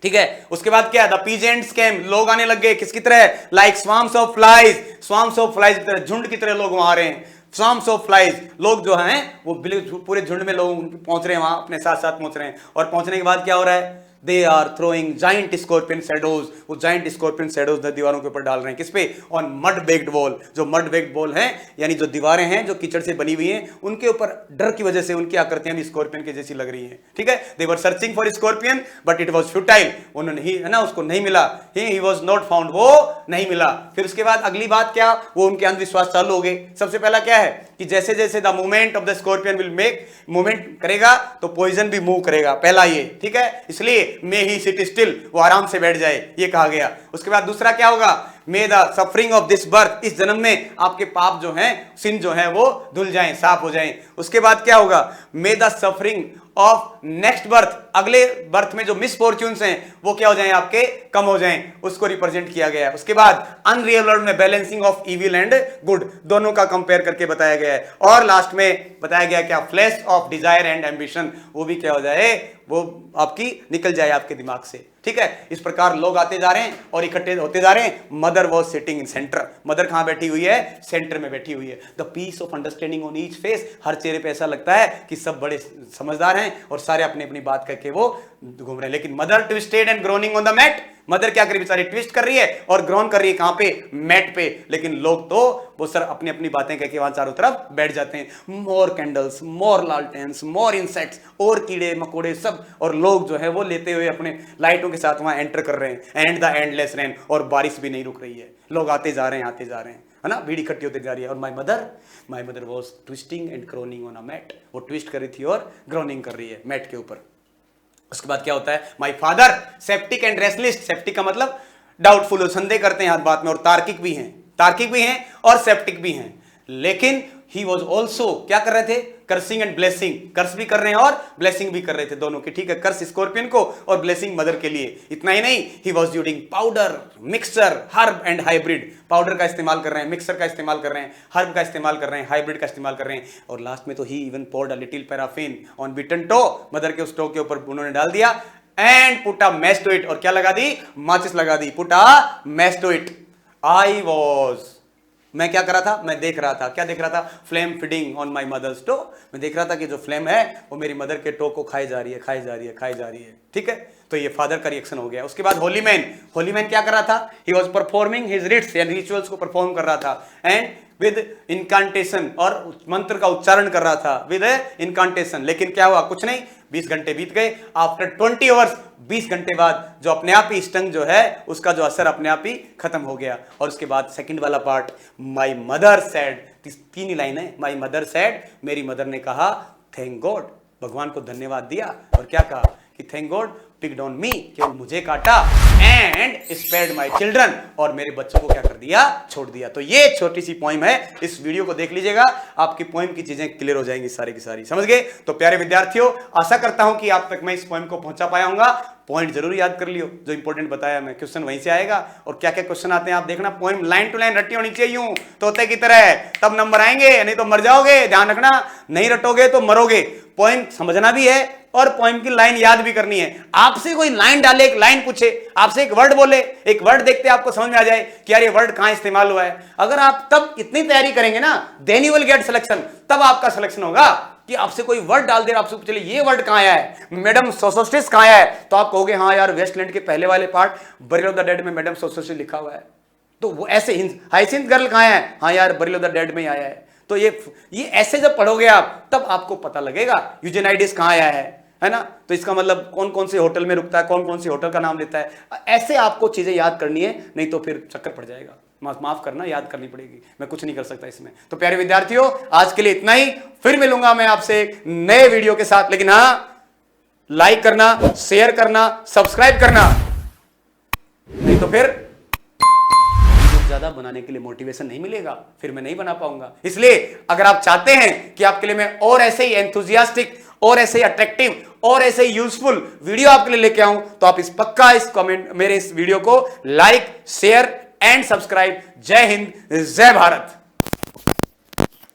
ठीक है। उसके बाद क्या, द पीजेंट्स केम, लोग आने लग गए किसकी तरह, लाइक स्वार्म्स ऑफ फ्लाइज की तरह, झुंड की तरह लोग वहां आ रहे हैं। Swarms of flies, लोग जो हैं वो पूरे झुंड में लोग पहुंच रहे हैं वहां, अपने साथ साथ पहुंच रहे हैं, और पहुंचने के बाद क्या हो रहा है, they are throwing giant scorpion shadows, वो जाइंट स्कॉर्पियन शैडोज दीवारों के ऊपर डाल रहे हैं, किस पे, ऑन मड बेक्ड वॉल, जो मड बेक्ड वॉल है यानी जो दीवारें हैं जो कीचड़ से बनी हुई हैं, उनके ऊपर डर की वजह से उनकी आकृतियां भी स्कॉर्पियन के जैसी लग रही हैं, ठीक है। They were searching for scorpion but it was futile, उन्होंने ही है ना उसको नहीं मिला, ही वाज नॉट फाउंड, वो नहीं मिला। फिर उसके बाद अगली बात क्या, वो उनके अंधविश्वास चालू हो गए। सबसे पहला क्या है कि जैसे जैसे the movement of the scorpion will make, movement करेगा तो पॉइजन भी मूव करेगा, पहला ये, ठीक है, इसलिए मे ही सिट स्टिल, वो आराम से बैठ जाए, ये कहा गया। उसके बाद दूसरा क्या होगा, मे the suffering of this birth, इस जन्म में आपके पाप जो हैं, सिन जो हैं वो धुल जाएं, साफ हो जाएं। उसके बाद क्या होगा, मे the suffering of next birth, अगले बर्थ में जो मिसफॉर्च्यून्स हैं वो क्या हो जाएं, आपके कम हो जाएं, उसको रिप्रेजेंट किया गया है। उसके बाद अनरियल वर्ल्ड में balancing of evil and good, दोनों का कंपेयर करके बताया गया है। और लास्ट में बताया गया क्या, flash of desire and ambition, वो भी क्या हो जाए, वो आपकी निकल जाए आपके दिमाग से, ठीक है। इस प्रकार लोग आते जा रहे हैं और इकट्ठे होते जा रहे हैं। Mother was sitting in centre, mother कहां बैठी हुई है, सेंटर में बैठी हुई है। The peace of understanding on each face, हर चेहरे पे ऐसा लगता है कि सब बड़े समझदार हैं और सारे अपनी अपनी बात करके वो घूम रहे हैं। लेकिन mother twisted and groaning on the mat, mother क्या करी बेचारी, ट्विस्ट कर रही है और ग्रोन कर रही है, कहां पे, मैट पे। लेकिन लोग तो वो सर अपनी अपनी बातें करके वहां चारों तरफ बैठ जाते हैं। मोर कैंडल्स, मोर लालटेन्स, मोर इंसेक्ट्स, और कीड़े मकोड़े सब, और लोग जो है वो लेते हुए अपने लाइटों के साथ वहां एंटर कर रहे हैं। एंड द एंडलेस रेन, और बारिश भी नहीं रुक रही है, लोग आते जा रहे हैं, आते जा रहे हैं, है ना, भीड़ इकट्ठी होते जा रही है। और my mother was twisting and groaning on a mat, वो ट्विस्ट कर रही थी और ग्रोनिंग कर रही है मैट के ऊपर। उसके बाद क्या होता है, my father septic and restless, septic का मतलब डाउटफुल, संदेह करते हैं हर बात में, और तार्किक भी हैं और सेप्टिक भी हैं। लेकिन ही वॉज ऑल्सो क्या कर रहे थे, कर्सिंग एंड ब्लेसिंग, कर्स भी कर रहे हैं और ब्लेसिंग भी कर रहे थे, दोनों की, ठीक है। कर्स स्कॉर्पियन को और ब्लेसिंग मदर के लिए। इतना ही नहीं, he was using powder, mixture, herb and hybrid, powder का इस्तेमाल कर रहे हैं, मिक्सर का इस्तेमाल कर रहे हैं, हर्ब का इस्तेमाल कर रहे हैं, हाइब्रिड का इस्तेमाल कर रहे हैं। और लास्ट में तो he even poured a little paraffin on bitten toe, mother के उस टो के ऊपर उन्होंने डाल दिया, and put a match to it, और क्या लगा दी, माचिस लगा दी, put a match to it. I was, मैं क्या कर रहा था, मैं देख रहा था, क्या देख रहा था, flame feeding on my mother's toe, मैं देख रहा था कि जो फ्लेम है वो मेरी मदर के टो को खाई जा रही है, खाई जा रही है, खाई जा रही है, ठीक है। तो ये फादर का रिएक्शन हो गया। उसके बाद होली मैन क्या कर रहा था, he was performing his rites, यानी रिचुअल्स को परफॉर्म कर रहा था, एंड विद इनकांटेशन, और मंत्र का उच्चारण कर रहा था विद इनकांटेशन। लेकिन क्या हुआ, कुछ नहीं, 20 घंटे बीत गए। आफ्टर 20 आवर्स, 20 घंटे बाद जो अपने आप ही स्टंग जो है उसका जो असर अपने आप ही खत्म हो गया। और उसके बाद सेकंड वाला part, my mother said, 3 he line है, माय मदर सेड, मेरी मदर ने कहा थैंक गॉड, भगवान को धन्यवाद दिया, और क्या कहा कि thank God picked on me, केवल मुझे काटा, एंड स्पेयर्ड माय चिल्ड्रन, और मेरे बच्चों को क्या कर दिया, छोड़ दिया। तो ये छोटी सी पोइम है, इस वीडियो को देख लीजिएगा, आपकी पोइम की चीजें क्लियर हो जाएंगी सारी की सारी, समझ गए। तो प्यारे विद्यार्थियों, आशा करता हूं कि आप तक मैं इस पोइम को पहुंचा पाया हूंगा। पॉइंट जरूर याद कर लियो, जो इंपॉर्टेंट बताया मैं, क्वेश्चन वहीं से आएगा। और क्या क्या क्वेश्चन आते हैं आप देखना, पोइम लाइन टू लाइन रटी होनी चाहिए, यूं तोते की तरह, तब नंबर आएंगे, नहीं तो मर जाओगे, ध्यान रखना, नहीं रटोगे तो मरोगे। पोइम समझना भी है और पोइम की लाइन याद भी करनी है। आपसे कोई लाइन डाले, एक लाइन पूछे, आपसे एक वर्ड बोले, एक वर्ड देखते आपको समझ में आ जाए कि यार ये वर्ड कहां इस्तेमाल हुआ है, अगर आप तब इतनी तैयारी करेंगे ना, then you will get selection, तब आपका सिलेक्शन होगा। कि आपसे कोई वर्ड डाल दे, आपसे पूछ ले ये वर्ड कहां आया है, मैडम सोसोस्टिस कहां आया है, तो आप कहोगे हाँ यार वेस्टलैंड के पहले वाले part burial of the dead में मैडम सोसोस्टिस लिखा हुआ है। तो वो ऐसे हाइसिंथ गर्ल कहां है, हाँ यार बरियल ऑफ द डेड में आया है। तो ये ऐसे जब पढ़ोगे आप, तब आपको पता लगेगा यूजेनाइडिस कहां आया है ना। तो इसका मतलब कौन कौन से होटल में रुकता है, कौन कौन सी होटल का नाम देता है, ऐसे आपको चीजें याद करनी है, नहीं तो फिर चक्कर पड़ जाएगा। माफ करना, याद करनी पड़ेगी, मैं कुछ नहीं कर सकता इसमें। तो प्यारे विद्यार्थियों, आज के लिए इतना ही, फिर मिलूंगा मैं आपसे नए वीडियो के साथ। लेकिन हाँ, लाइक करना, शेयर करना, सब्सक्राइब करना, नहीं तो फिर ज्यादा बनाने के लिए मोटिवेशन नहीं मिलेगा, फिर मैं नहीं बना पाऊंगा। इसलिए अगर आप चाहते हैं कि आपके लिए मैं और ऐसे ही एंथुजियास्टिक, और ऐसे ही अट्रैक्टिव, और ऐसे ही यूजफुल वीडियो आपके लिए लेके आऊं, तो आप इस कमेंट मेरे इस वीडियो को लाइक, शेयर एंड सब्सक्राइब। जय हिंद, जय भारत।